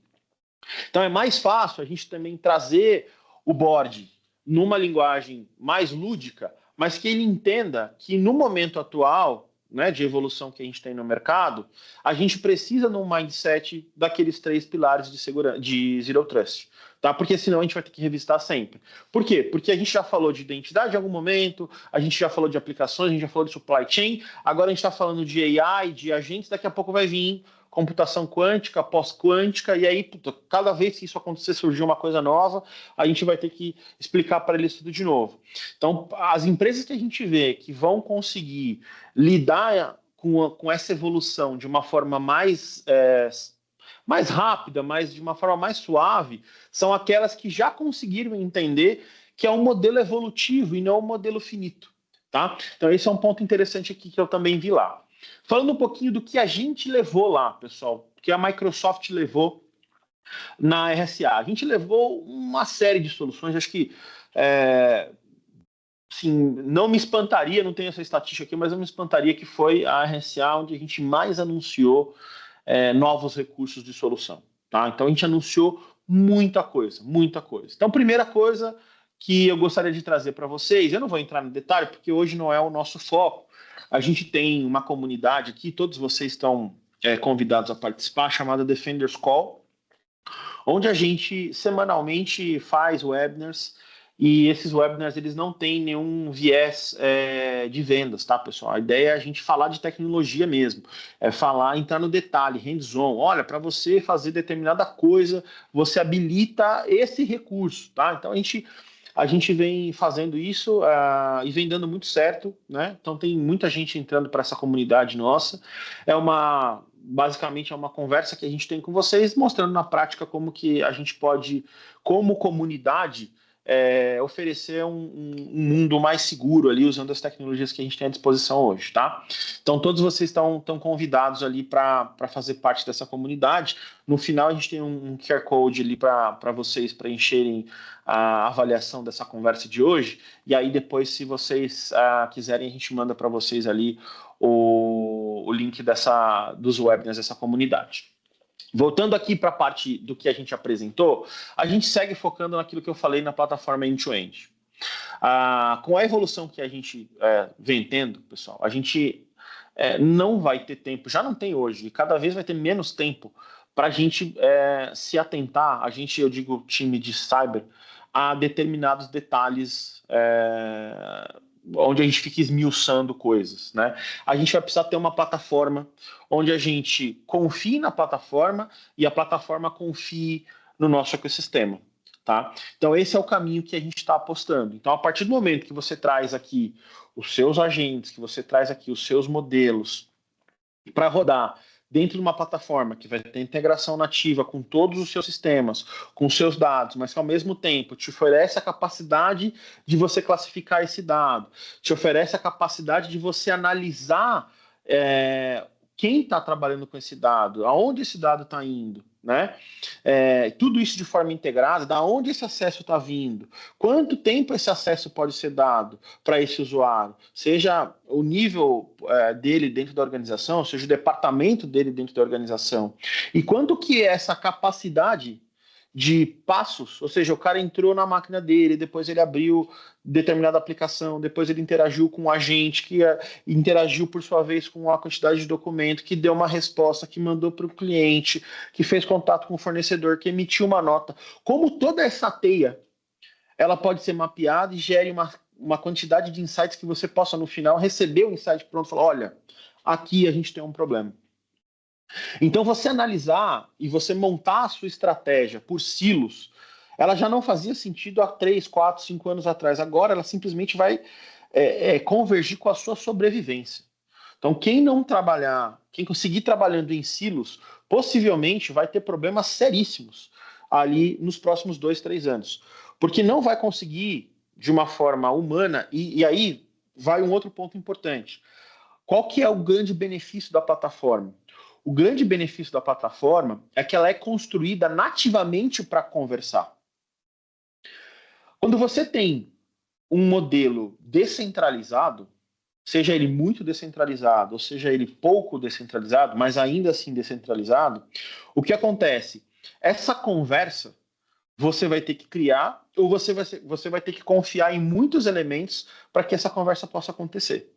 Então é mais fácil a gente também trazer o board numa linguagem mais lúdica, mas que ele entenda que no momento atual, né, de evolução que a gente tem no mercado, a gente precisa num mindset daqueles 3 pilares de segurança, de Zero Trust, tá? Porque senão a gente vai ter que revistar sempre. Por quê? Porque a gente já falou de identidade em algum momento, a gente já falou de aplicações, a gente já falou de supply chain, agora a gente está falando de AI, de agentes, daqui a pouco vai vir computação quântica, pós-quântica, e aí, puta, cada vez que isso acontecer, surgir uma coisa nova, a gente vai ter que explicar para eles tudo de novo. Então, as empresas que a gente vê que vão conseguir lidar com essa evolução de uma forma mais rápida, de uma forma mais suave, são aquelas que já conseguiram entender que é um modelo evolutivo e não um modelo finito. Tá? Então, esse é um ponto interessante aqui que eu também vi lá. Falando um pouquinho do que a gente levou lá, pessoal, que a Microsoft levou na RSA. A gente levou uma série de soluções, acho que assim, não me espantaria, não tenho essa estatística aqui, mas não me espantaria que foi a RSA onde a gente mais anunciou novos recursos de solução. Tá? Então a gente anunciou muita coisa, muita coisa. Então, primeira coisa que eu gostaria de trazer para vocês, eu não vou entrar no detalhe, porque hoje não é o nosso foco. A gente tem uma comunidade aqui, todos vocês estão convidados a participar, chamada Defenders Call, onde a gente semanalmente faz webinars e esses webinars eles não têm nenhum viés de vendas, tá, pessoal? A ideia é a gente falar de tecnologia mesmo, entrar no detalhe, hands-on. Olha, para você fazer determinada coisa, você habilita esse recurso, tá? Então a gente vem fazendo isso e vem dando muito certo, né? Então tem muita gente entrando para essa comunidade nossa. Basicamente é uma conversa que a gente tem com vocês, mostrando na prática como que a gente pode, como comunidade, oferecer um mundo mais seguro ali, usando as tecnologias que a gente tem à disposição hoje, tá? Então, todos vocês estão convidados ali para fazer parte dessa comunidade. No final, a gente tem um QR Code ali para vocês preencherem a avaliação dessa conversa de hoje, e aí depois, se vocês quiserem, a gente manda para vocês ali o link dos webinars dessa comunidade. Voltando aqui para a parte do que a gente apresentou, a gente segue focando naquilo que eu falei na plataforma end-to-end. Com a evolução que a gente vem tendo, pessoal, a gente não vai ter tempo, já não tem hoje, e cada vez vai ter menos tempo para a gente se atentar, eu digo time de cyber, a determinados detalhes onde a gente fica esmiuçando coisas, né? A gente vai precisar ter uma plataforma onde a gente confie na plataforma e a plataforma confie no nosso ecossistema, tá? Então esse é o caminho que a gente está apostando. Então a partir do momento que você traz aqui os seus agentes, que você traz aqui os seus modelos para rodar dentro de uma plataforma que vai ter integração nativa com todos os seus sistemas, com os seus dados, mas que ao mesmo tempo te oferece a capacidade de você classificar esse dado, te oferece a capacidade de você analisar quem está trabalhando com esse dado, aonde esse dado está indo, né? Tudo isso de forma integrada, da onde esse acesso está vindo, quanto tempo esse acesso pode ser dado para esse usuário, seja o nível dele dentro da organização, seja o departamento dele dentro da organização, e quanto que é essa capacidade de passos, ou seja, o cara entrou na máquina dele, depois ele abriu determinada aplicação, depois ele interagiu com um agente, que interagiu por sua vez com uma quantidade de documento, que deu uma resposta, que mandou para o cliente, que fez contato com o fornecedor, que emitiu uma nota. Como toda essa teia, ela pode ser mapeada e gere uma quantidade de insights que você possa, no final, receber o insight pronto e falar, olha, aqui a gente tem um problema. Então, você analisar e você montar a sua estratégia por silos, ela já não fazia sentido há 3, 4, 5 anos atrás. Agora, ela simplesmente vai convergir com a sua sobrevivência. Então, quem não trabalhar, quem conseguir trabalhando em silos, possivelmente vai ter problemas seríssimos ali nos próximos 2, 3 anos. Porque não vai conseguir, de uma forma humana, e aí vai um outro ponto importante. Qual que é o grande benefício da plataforma? O grande benefício da plataforma é que ela é construída nativamente para conversar. Quando você tem um modelo descentralizado, seja ele muito descentralizado, ou seja ele pouco descentralizado, mas ainda assim descentralizado, o que acontece? Essa conversa você vai ter que criar ou você vai ter que confiar em muitos elementos para que essa conversa possa acontecer.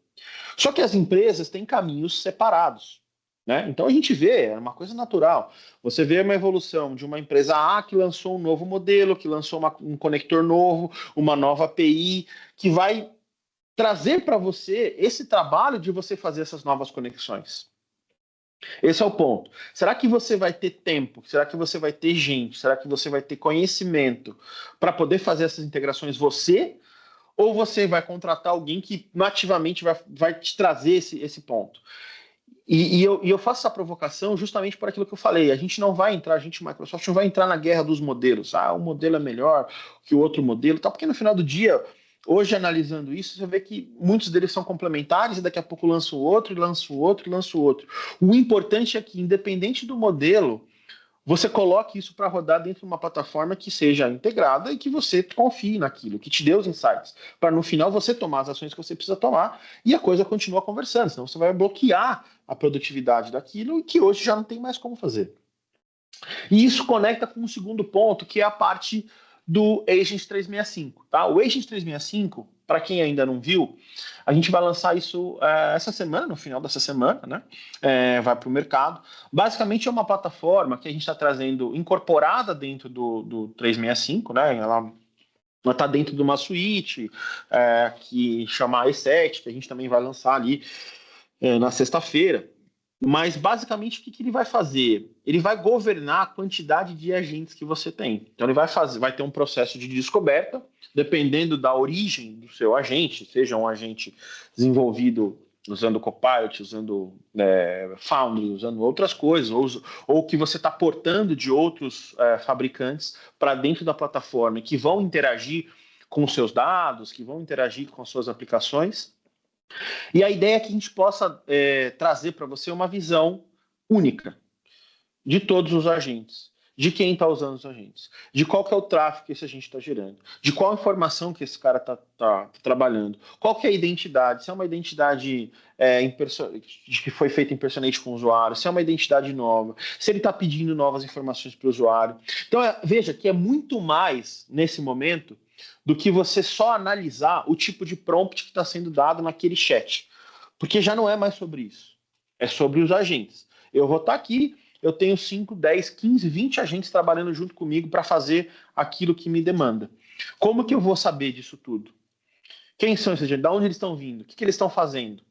Só que as empresas têm caminhos separados. Né? Então a gente vê, é uma coisa natural. Você vê uma evolução de uma empresa A que lançou um novo modelo, que lançou um conector novo, uma nova API, que vai trazer para você esse trabalho de você fazer essas novas conexões. Esse é o ponto. Será que você vai ter tempo? Será que você vai ter gente? Será que você vai ter conhecimento para poder fazer essas integrações você? Ou você vai contratar alguém que nativamente vai te trazer esse ponto? E eu faço essa provocação justamente por aquilo que eu falei. A gente não vai entrar, Microsoft não vai entrar na guerra dos modelos. Um modelo é melhor que o outro modelo, tá? Porque no final do dia, hoje analisando isso, você vê que muitos deles são complementares e daqui a pouco lança o outro, e lança o outro, e lança o outro. O importante é que, independente do modelo, você coloque isso para rodar dentro de uma plataforma que seja integrada e que você confie naquilo, que te dê os insights, para no final você tomar as ações que você precisa tomar e a coisa continua conversando, senão você vai bloquear a produtividade daquilo e que hoje já não tem mais como fazer. E isso conecta com o segundo ponto, que é a parte do Agent 365. Tá? O Agent 365, para quem ainda não viu, a gente vai lançar isso essa semana, no final dessa semana, né? Vai para o mercado. Basicamente é uma plataforma que a gente está trazendo incorporada dentro do 365, né? Ela está dentro de uma suíte que chama E7, que a gente também vai lançar ali na sexta-feira. Mas, basicamente, o que ele vai fazer? Ele vai governar a quantidade de agentes que você tem. Então, ele vai ter um processo de descoberta, dependendo da origem do seu agente, seja um agente desenvolvido usando Copilot, usando Foundry, usando outras coisas, ou que você está portando de outros fabricantes para dentro da plataforma, que vão interagir com os seus dados, que vão interagir com as suas aplicações. E a ideia é que a gente possa trazer para você uma visão única de todos os agentes, de quem está usando os agentes, de qual que é o tráfego que esse agente está gerando, de qual informação que esse cara está trabalhando, qual que é a identidade, se é uma identidade que foi feita em impersonate com o usuário, se é uma identidade nova, se ele está pedindo novas informações para o usuário. Então, veja que é muito mais, nesse momento, do que você só analisar o tipo de prompt que está sendo dado naquele chat. Porque já não é mais sobre isso. É sobre os agentes. Eu vou estar aqui, eu tenho 5, 10, 15, 20 agentes trabalhando junto comigo para fazer aquilo que me demanda. Como que eu vou saber disso tudo? Quem são esses agentes? De onde eles estão vindo? O que eles estão fazendo?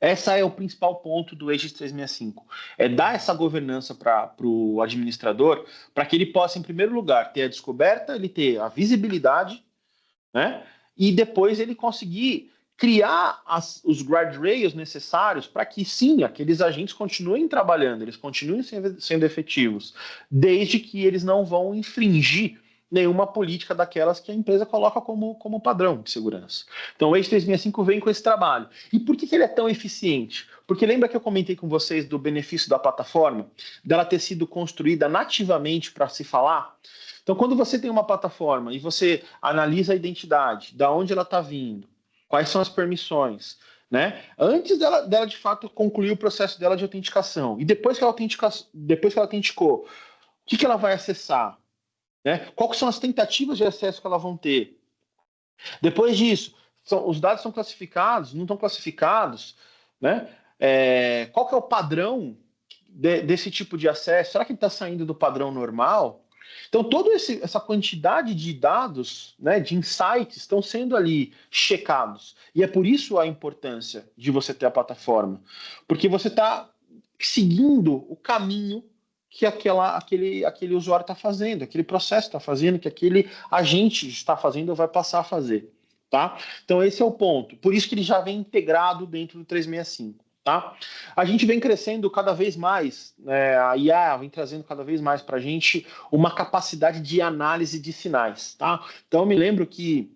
Esse é o principal ponto do Agent 365. É dar essa governança para o administrador, para que ele possa, em primeiro lugar, ter a descoberta, ele ter a visibilidade, né? E depois ele conseguir criar os guardrails necessários para que, sim, aqueles agentes continuem trabalhando, eles continuem sendo efetivos, desde que eles não vão infringir nenhuma política daquelas que a empresa coloca como padrão de segurança. Então o Agent 365 vem com esse trabalho. E por que ele é tão eficiente? Porque lembra que eu comentei com vocês do benefício da plataforma, dela ter sido construída nativamente para se falar? Então, quando você tem uma plataforma e você analisa a identidade, da onde ela está vindo, quais são as permissões, né? Antes dela de fato concluir o processo dela de autenticação, e depois que ela autenticou, o que ela vai acessar? Né? Quais são as tentativas de acesso que ela vão ter? Depois disso, os dados são classificados, não estão classificados, né? Qual que é o padrão desse tipo de acesso? Será que ele está saindo do padrão normal? Então, toda essa quantidade de dados, né, de insights, estão sendo ali checados. E é por isso a importância de você ter a plataforma. Porque você está seguindo o caminho que aquele usuário está fazendo, aquele processo está fazendo, que aquele agente está fazendo ou vai passar a fazer. Tá? Então, esse é o ponto. Por isso que ele já vem integrado dentro do 365. Tá? A gente vem crescendo cada vez mais, a IA vem trazendo cada vez mais para a gente uma capacidade de análise de sinais. Tá? Então, eu me lembro que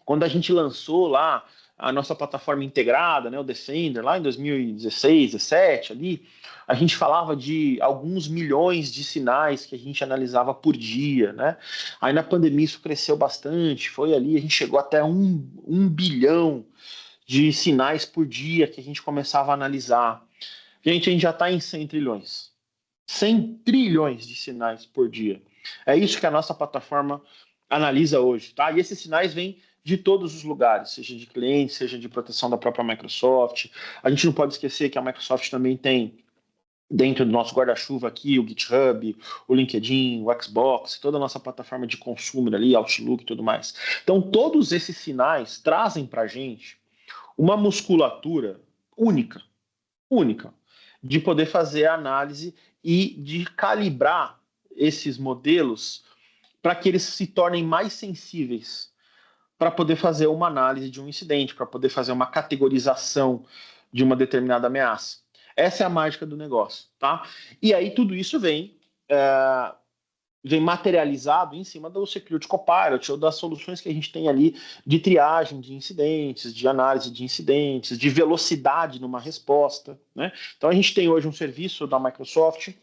quando a gente lançou lá a nossa plataforma integrada, né, o Defender, lá em 2016, 2017, ali, a gente falava de alguns milhões de sinais que a gente analisava por dia, né? Aí na pandemia isso cresceu bastante, foi ali, a gente chegou até um bilhão de sinais por dia que a gente começava a analisar. Gente, a gente já está em 100 trilhões. 100 trilhões de sinais por dia. É isso que a nossa plataforma analisa hoje, tá? E esses sinais vêm de todos os lugares, seja de cliente, seja de proteção da própria Microsoft. A gente não pode esquecer que a Microsoft também tem dentro do nosso guarda-chuva aqui o GitHub, o LinkedIn, o Xbox, toda a nossa plataforma de consumer ali, Outlook e tudo mais. Então, todos esses sinais trazem para a gente uma musculatura única, de poder fazer a análise e de calibrar esses modelos para que eles se tornem mais sensíveis para poder fazer uma análise de um incidente, para poder fazer uma categorização de uma determinada ameaça. Essa é a mágica do negócio, tá? E aí tudo isso vem materializado em cima do Security Copilot ou das soluções que a gente tem ali de triagem de incidentes, de análise de incidentes, de velocidade numa resposta, né? Então a gente tem hoje um serviço da Microsoft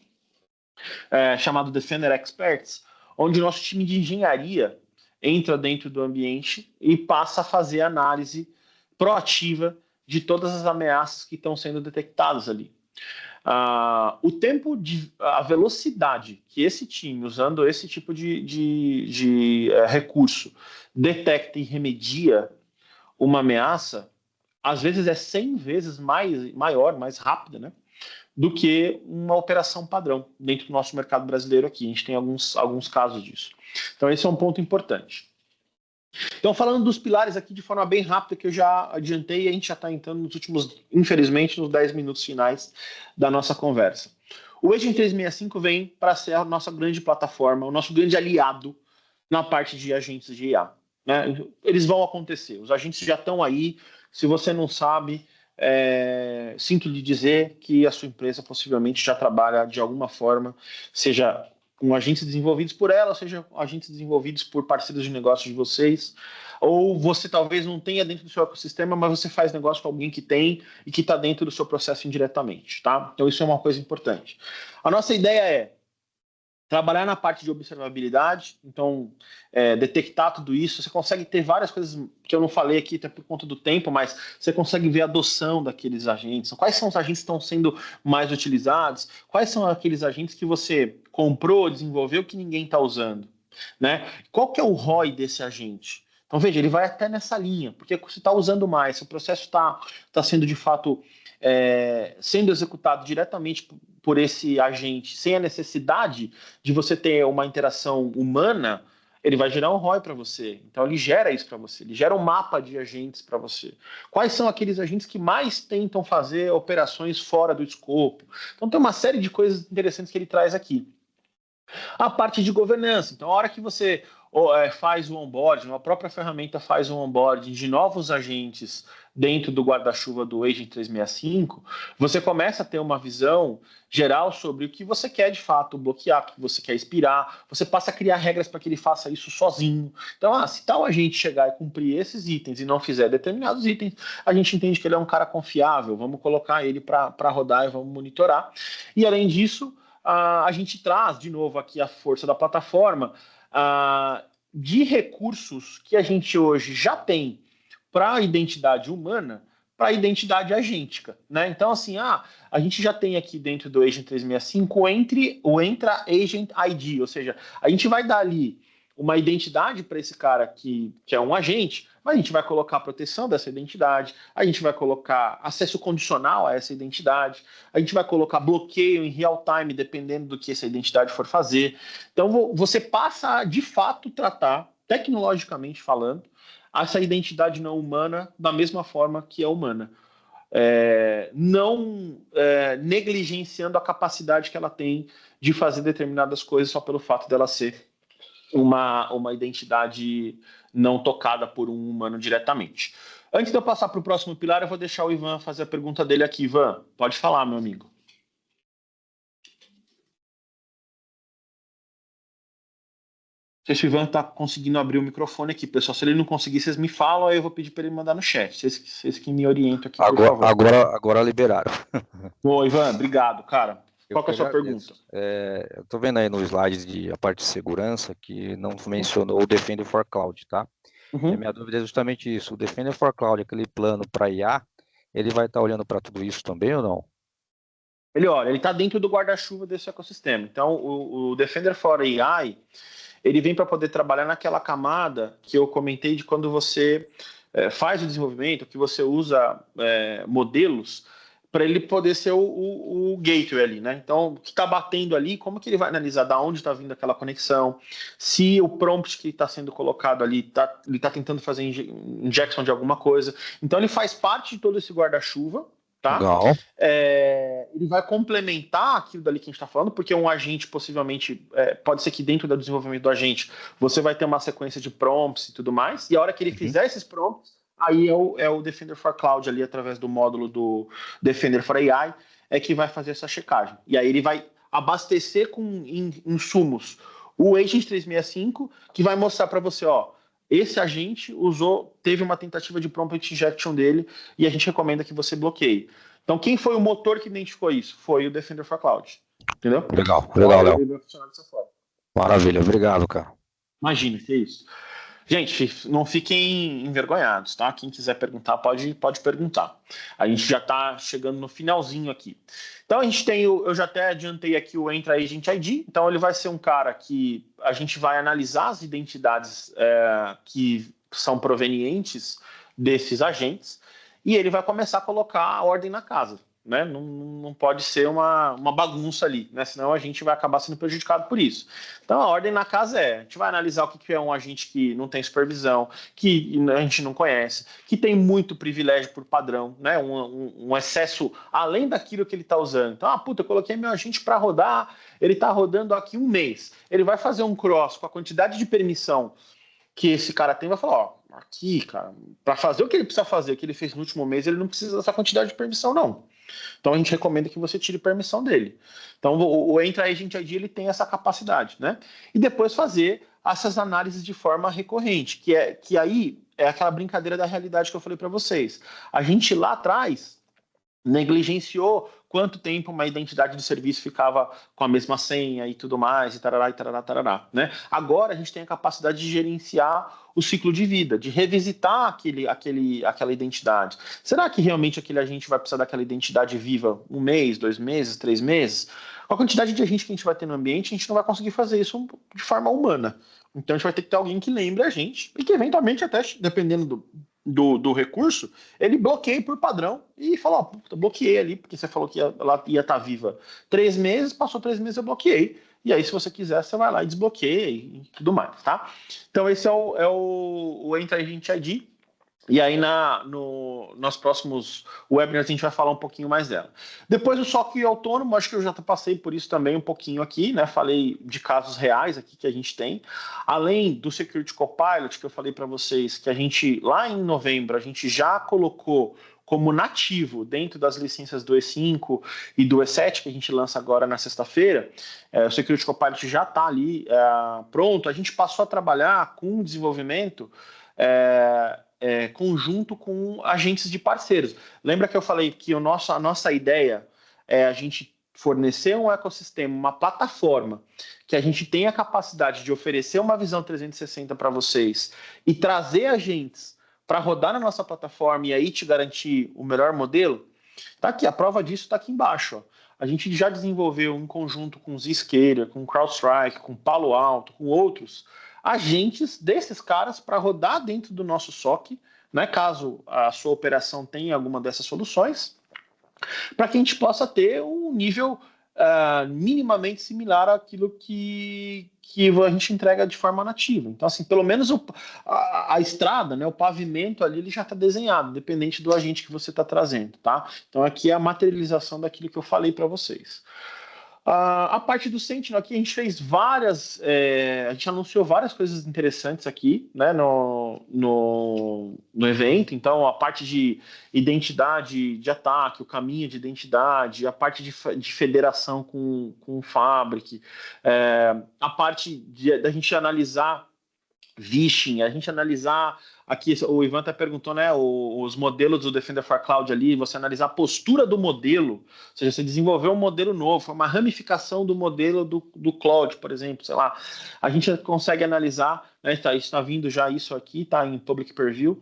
chamado Defender Experts, onde o nosso time de engenharia entra dentro do ambiente e passa a fazer análise proativa de todas as ameaças que estão sendo detectadas ali. A velocidade que esse time, usando esse tipo de recurso, detecta e remedia uma ameaça, às vezes é 100 vezes maior, mais rápida, né, do que uma operação padrão dentro do nosso mercado brasileiro aqui. A gente tem alguns casos disso. Então, esse é um ponto importante. Então, falando dos pilares aqui de forma bem rápida, que eu já adiantei, a gente já está entrando nos últimos, infelizmente, nos 10 minutos finais da nossa conversa. O Agent 365 vem para ser a nossa grande plataforma, o nosso grande aliado na parte de agentes de IA. Né? Eles vão acontecer, os agentes já estão aí. Se você não sabe, sinto lhe dizer que a sua empresa possivelmente já trabalha de alguma forma, seja com agentes desenvolvidos por ela, ou seja, agentes desenvolvidos por parceiros de negócio de vocês, ou você talvez não tenha dentro do seu ecossistema, mas você faz negócio com alguém que tem e que está dentro do seu processo indiretamente, tá? Então isso é uma coisa importante. A nossa ideia é trabalhar na parte de observabilidade, então detectar tudo isso. Você consegue ter várias coisas que eu não falei aqui, até por conta do tempo, mas você consegue ver a adoção daqueles agentes. Quais são os agentes que estão sendo mais utilizados? Quais são aqueles agentes que você comprou, desenvolveu, que ninguém está usando? Né? Qual que é o ROI desse agente? Então, veja, ele vai até nessa linha, porque você está usando mais, se o processo está sendo de fato sendo executado diretamente por esse agente, sem a necessidade de você ter uma interação humana, ele vai gerar um ROI para você. Então, ele gera isso para você, ele gera um mapa de agentes para você. Quais são aqueles agentes que mais tentam fazer operações fora do escopo? Então, tem uma série de coisas interessantes que ele traz aqui. A parte de governança. Então, a hora que você faz o onboarding, a própria ferramenta faz o onboarding de novos agentes dentro do guarda-chuva do Agent 365, você começa a ter uma visão geral sobre o que você quer de fato bloquear, o que você quer expirar, você passa a criar regras para que ele faça isso sozinho. Então, se tal agente chegar e cumprir esses itens e não fizer determinados itens, a gente entende que ele é um cara confiável, vamos colocar ele para rodar e vamos monitorar. E além disso, a gente traz de novo aqui a força da plataforma de recursos que a gente hoje já tem para a identidade humana, para a identidade agêntica, né? Então, assim, a gente já tem aqui dentro do Agent 365 o Entra Agent ID, ou seja, a gente vai dar ali uma identidade para esse cara que é um agente, mas a gente vai colocar a proteção dessa identidade, a gente vai colocar acesso condicional a essa identidade, a gente vai colocar bloqueio em real time, dependendo do que essa identidade for fazer. Então, você passa a, de fato, tratar, tecnologicamente falando, essa identidade não humana da mesma forma que é humana. Não negligenciando a capacidade que ela tem de fazer determinadas coisas só pelo fato dela ser uma identidade não tocada por um humano diretamente. Antes de eu passar para o próximo pilar, eu vou deixar o Ivan fazer a pergunta dele aqui. Ivan, pode falar, meu amigo. Não sei se o Ivan está conseguindo abrir o microfone aqui, pessoal. Se ele não conseguir, vocês me falam, aí eu vou pedir para ele mandar no chat. Vocês que me orientam aqui, por favor. Agora liberaram. Boa, Ivan, obrigado, cara. Qual que é a sua agradeço. pergunta? Eu estou vendo aí no slide a parte de segurança que não mencionou o Defender for Cloud, tá? E a minha dúvida é justamente isso. O Defender for Cloud, aquele plano para IA, ele vai estar olhando para tudo isso também ou não? Ele está dentro do guarda-chuva desse ecossistema. Então, o Defender for AI, ele vem para poder trabalhar naquela camada que eu comentei de quando você faz o desenvolvimento, que você usa modelos para ele poder ser o gateway ali, né? Então, o que está batendo ali, como que ele vai analisar da onde está vindo aquela conexão, se o prompt que está sendo colocado ali, ele está tentando fazer injection de alguma coisa. Então, ele faz parte de todo esse guarda-chuva, tá? Legal. Ele vai complementar aquilo dali que a gente está falando, porque um agente possivelmente, pode ser que dentro do desenvolvimento do agente, você vai ter uma sequência de prompts e tudo mais, e a hora que ele fizer esses prompts, aí é o Defender for Cloud ali, através do módulo do Defender for AI, que vai fazer essa checagem. E aí ele vai abastecer com insumos o Agent 365, que vai mostrar para você, esse agente teve uma tentativa de prompt injection dele e a gente recomenda que você bloqueie. Então, quem foi o motor que identificou isso? Foi o Defender for Cloud. Entendeu? Legal, Léo. Maravilha, obrigado, cara. Imagina, que é isso. Gente, não fiquem envergonhados, tá? Quem quiser perguntar, pode perguntar. A gente já está chegando no finalzinho aqui. Então, a gente tem, eu já até adiantei aqui o Entra Agent ID. Então, ele vai ser um cara que a gente vai analisar as identidades que são provenientes desses agentes e ele vai começar a colocar a ordem na casa. Né? Não pode ser uma bagunça ali, né? Senão a gente vai acabar sendo prejudicado por isso. Então a ordem na casa a gente vai analisar o que é um agente que não tem supervisão, que a gente não conhece, que tem muito privilégio por padrão, né? Um excesso além daquilo que ele está usando. Então, eu coloquei meu agente para rodar, ele está rodando aqui um mês. Ele vai fazer um cross com a quantidade de permissão que esse cara tem, vai falar, aqui, cara, para fazer o que ele precisa fazer, o que ele fez no último mês, ele não precisa dessa quantidade de permissão, não. Então a gente recomenda que você tire permissão dele. Então o Entra Agent ID ele tem essa capacidade, né? E depois fazer essas análises de forma recorrente, que aí é aquela brincadeira da realidade que eu falei para vocês. A gente lá atrás negligenciou quanto tempo uma identidade do serviço ficava com a mesma senha e tudo mais, e tarará, tarará, né? Agora a gente tem a capacidade de gerenciar o ciclo de vida, de revisitar aquela identidade. Será que realmente aquele agente vai precisar daquela identidade viva 1 mês, 2 meses, 3 meses? Com a quantidade de agente que a gente vai ter no ambiente, a gente não vai conseguir fazer isso de forma humana. Então a gente vai ter que ter alguém que lembre a gente e que eventualmente até, dependendo do recurso, ele bloqueia por padrão e fala, ó, bloqueei ali, porque você falou que ela ia estar viva 3 meses, passou 3 meses, eu bloqueei. E aí, se você quiser, você vai lá e desbloqueia e tudo mais, tá? Então, esse é o Entra Agent ID. E aí, nos próximos webinars, a gente vai falar um pouquinho mais dela. Depois, o SOC autônomo, acho que eu já passei por isso também um pouquinho aqui, né? Falei de casos reais aqui que a gente tem. Além do Security Copilot, que eu falei para vocês, que a gente, lá em novembro, a gente já colocou como nativo dentro das licenças do E5 e do E7, que a gente lança agora na sexta-feira. O Security Copilot já está ali pronto. A gente passou a trabalhar com desenvolvimento conjunto com agentes de parceiros. Lembra que eu falei que a nossa ideia é a gente fornecer um ecossistema, uma plataforma que a gente tenha a capacidade de oferecer uma visão 360 para vocês e trazer agentes para rodar na nossa plataforma e aí te garantir o melhor modelo? Tá aqui, a prova disso está aqui embaixo. Ó. A gente já desenvolveu em conjunto com Zscaler, com CrowdStrike, com Palo Alto, com outros agentes desses caras para rodar dentro do nosso SOC, né, caso a sua operação tenha alguma dessas soluções, para que a gente possa ter um nível minimamente similar àquilo que a gente entrega de forma nativa. Então, assim, pelo menos a estrada, né, o pavimento ali, ele já está desenhado, independente do agente que você está trazendo, tá? Então, aqui é a materialização daquilo que eu falei para vocês. A parte do Sentinel aqui, a gente fez a gente anunciou várias coisas interessantes aqui, né, no evento. Então, a parte de identidade de ataque, o caminho de identidade, a parte de federação com o Fabric, a parte da gente analisar phishing, a gente analisar aqui, o Ivan até perguntou, né, os modelos do Defender for Cloud ali, você analisar a postura do modelo, ou seja, você desenvolveu um modelo novo, foi uma ramificação do modelo do Cloud, por exemplo, sei lá, a gente consegue analisar, né, está vindo já isso aqui, está em Public Preview,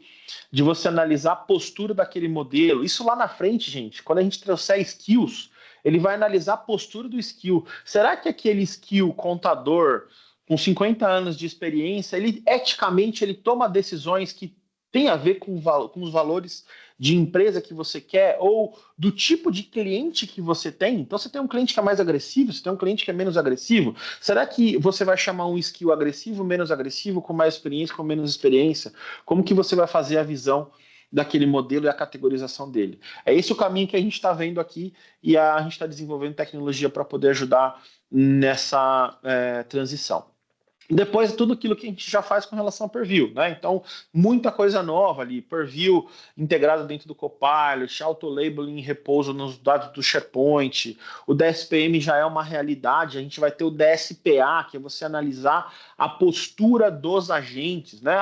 de você analisar a postura daquele modelo, isso lá na frente, gente, quando a gente trouxer skills, ele vai analisar a postura do skill, será que aquele skill contador com 50 anos de experiência, ele eticamente ele toma decisões que têm a ver com os valores de empresa que você quer ou do tipo de cliente que você tem? Então, você tem um cliente que é mais agressivo, você tem um cliente que é menos agressivo. Será que você vai chamar um skill agressivo, menos agressivo, com mais experiência, com menos experiência? Como que você vai fazer a visão daquele modelo e a categorização dele? É esse o caminho que a gente está vendo aqui e a gente está desenvolvendo tecnologia para poder ajudar nessa transição. Depois, tudo aquilo que a gente já faz com relação ao Purview, né? Então, muita coisa nova ali. Purview integrado dentro do Copilot, auto-labeling em repouso nos dados do SharePoint. O DSPM já é uma realidade. A gente vai ter o DSPA, que é você analisar a postura dos agentes, né?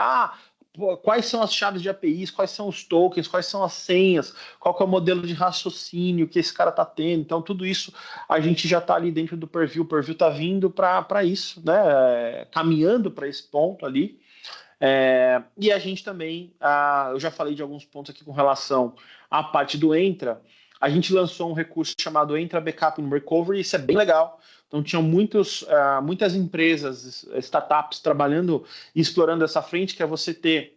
Quais são as chaves de APIs, quais são os tokens, quais são as senhas, qual que é o modelo de raciocínio que esse cara está tendo. Então, tudo isso a gente já está ali dentro do Purview. O Purview está vindo para isso, né? Caminhando para esse ponto ali. E a gente também, eu já falei de alguns pontos aqui com relação à parte do Entra. A gente lançou um recurso chamado Entra Backup and Recovery, isso é bem legal. Então, tinham muitas empresas, startups trabalhando e explorando essa frente, que é você ter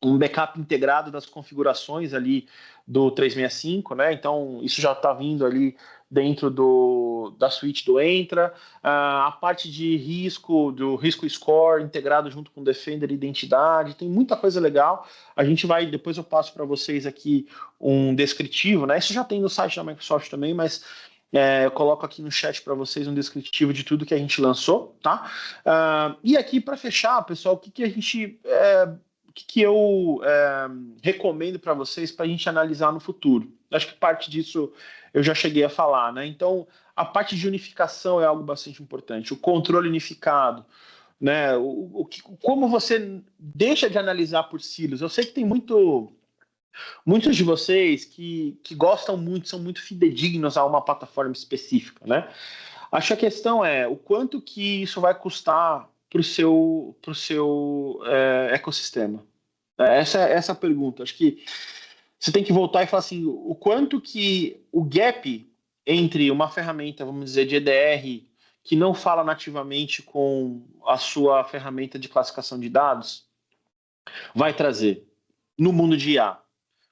um backup integrado das configurações ali do 365, né? Então, isso já está vindo ali dentro da suite do Entra. A parte de do risco score integrado junto com Defender e identidade, tem muita coisa legal. A gente vai, depois eu passo para vocês aqui um descritivo, né? Isso já tem no site da Microsoft também, mas eu coloco aqui no chat para vocês um descritivo de tudo que a gente lançou, tá? E aqui, para fechar, pessoal, o que a gente que eu recomendo para vocês para a gente analisar no futuro? Acho que parte disso eu já cheguei a falar, né? Então, a parte de unificação é algo bastante importante. O controle unificado, né? Como você deixa de analisar por silos. Eu sei que tem muitos de vocês que gostam muito, são muito fidedignos a uma plataforma específica, né? Acho que a questão é o quanto que isso vai custar para o seu ecossistema. Essa é a pergunta. Acho que você tem que voltar e falar assim, o quanto que o gap entre uma ferramenta, vamos dizer, de EDR, que não fala nativamente com a sua ferramenta de classificação de dados, vai trazer no mundo de IA.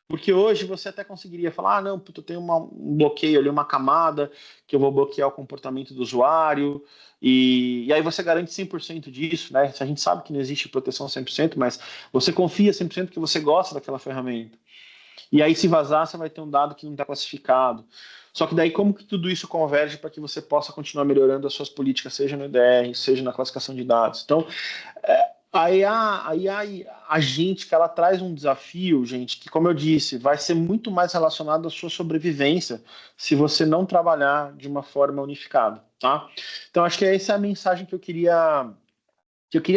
Porque hoje você até conseguiria falar, não, eu tenho um bloqueio ali, uma camada, que eu vou bloquear o comportamento do usuário, e aí você garante 100% disso, né? A gente sabe que não existe proteção 100%, mas você confia 100% que você gosta daquela ferramenta. E aí se vazar, você vai ter um dado que não está classificado. Só que daí como que tudo isso converge para que você possa continuar melhorando as suas políticas, seja no EDR, seja na classificação de dados. Então, a gente que ela traz um desafio, gente, que como eu disse, vai ser muito mais relacionado à sua sobrevivência se você não trabalhar de uma forma unificada, tá? Então acho que essa é a mensagem que eu queria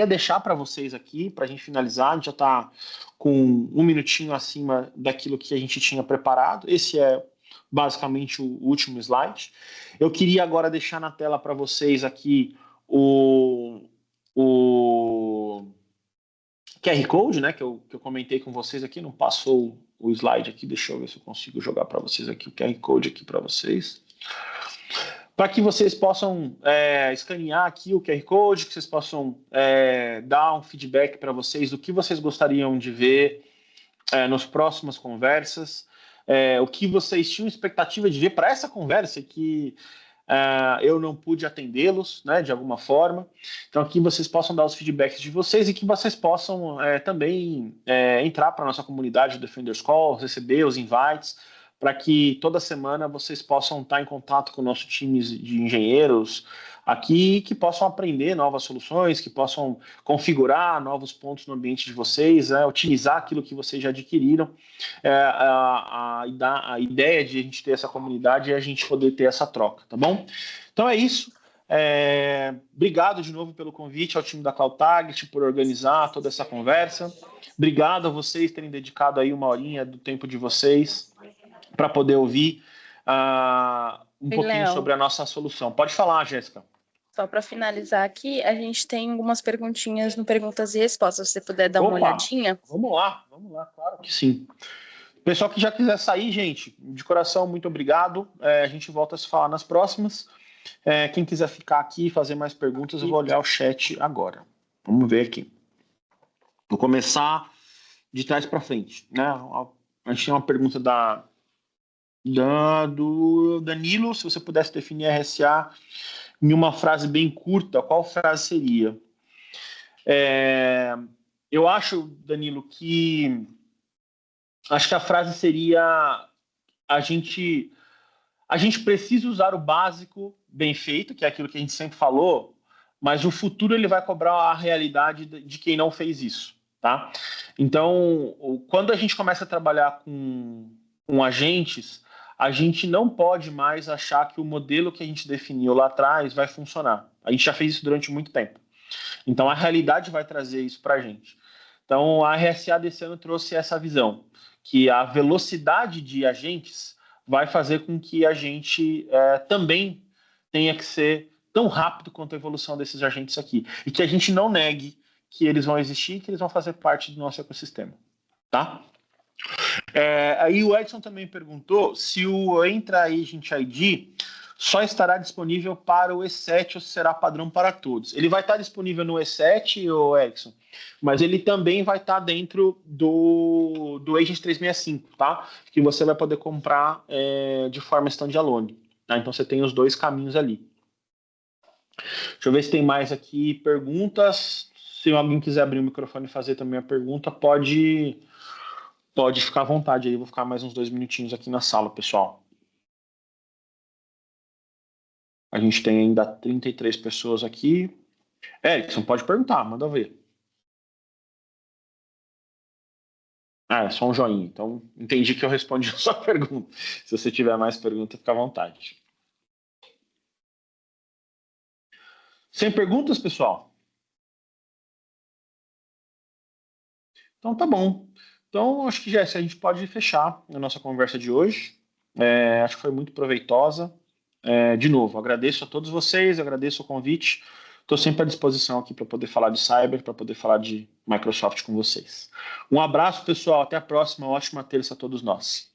deixar para vocês aqui, para a gente finalizar. A gente já está com um minutinho acima daquilo que a gente tinha preparado. Esse é basicamente o último slide. Eu queria agora deixar na tela para vocês aqui o QR Code, né, que eu comentei com vocês aqui. Não passou o slide aqui. Deixa eu ver se eu consigo jogar para vocês aqui o QR Code aqui para vocês, para que vocês possam escanear aqui o QR Code, que vocês possam dar um feedback para vocês do que vocês gostariam de ver nas próximas conversas, o que vocês tinham expectativa de ver para essa conversa que eu não pude atendê-los, né, de alguma forma. Então aqui vocês possam dar os feedbacks de vocês e que vocês possam também entrar para a nossa comunidade do Defenders Call, receber os invites, para que toda semana vocês possam estar em contato com o nosso time de engenheiros aqui, que possam aprender novas soluções, que possam configurar novos pontos no ambiente de vocês, otimizar aquilo que vocês já adquiriram. A ideia de a gente ter essa comunidade é a gente poder ter essa troca, tá bom? Então é isso. Obrigado de novo pelo convite ao time da Cloud Target por organizar toda essa conversa. Obrigado a vocês terem dedicado aí uma horinha do tempo de vocês para poder ouvir um pouquinho Léo, sobre a nossa solução. Pode falar, Jéssica. Só para finalizar aqui, a gente tem algumas perguntinhas no Perguntas e Respostas, se você puder dar uma olhadinha. Vamos lá, claro que sim. Pessoal que já quiser sair, gente, de coração, muito obrigado. A gente volta a se falar nas próximas. Quem quiser ficar aqui e fazer mais perguntas, eu vou olhar o chat agora. Vamos ver aqui. Vou começar de trás para frente, né? A gente tem uma pergunta do Danilo. Se você pudesse definir RSA em uma frase bem curta, qual frase seria? Eu acho, Danilo, acho que a frase seria: a gente precisa usar o básico bem feito, que é aquilo que a gente sempre falou, mas o futuro ele vai cobrar a realidade de quem não fez isso, tá? Então, quando a gente começa a trabalhar com agentes, a gente não pode mais achar que o modelo que a gente definiu lá atrás vai funcionar. A gente já fez isso durante muito tempo. Então, a realidade vai trazer isso para a gente. Então, a RSA desse ano trouxe essa visão, que a velocidade de agentes vai fazer com que a gente também tenha que ser tão rápido quanto a evolução desses agentes aqui. E que a gente não negue que eles vão existir e que eles vão fazer parte do nosso ecossistema. Tá? Aí o Edson também perguntou se o Entra Agent ID só estará disponível para o E7 ou será padrão para todos. Ele vai estar disponível no E7, o Edson, mas ele também vai estar dentro do Agent 365, tá? Que você vai poder comprar de forma standalone. Tá? Então você tem os dois caminhos ali. Deixa eu ver se tem mais aqui perguntas. Se alguém quiser abrir o microfone e fazer também a pergunta, pode ficar à vontade aí. Vou ficar mais uns 2 minutinhos aqui na sala, pessoal. A gente tem ainda 33 pessoas aqui. Erickson, pode perguntar, manda ver. Ah, é só um joinha. Então, entendi que eu respondi a sua pergunta. Se você tiver mais perguntas, fica à vontade. Sem perguntas, pessoal? Então, tá bom. Então, acho que, Jéssica, a gente pode fechar a nossa conversa de hoje. Acho que foi muito proveitosa. De novo, agradeço a todos vocês, agradeço o convite. Estou sempre à disposição aqui para poder falar de cyber, para poder falar de Microsoft com vocês. Um abraço, pessoal. Até a próxima. Ótima terça a todos nós.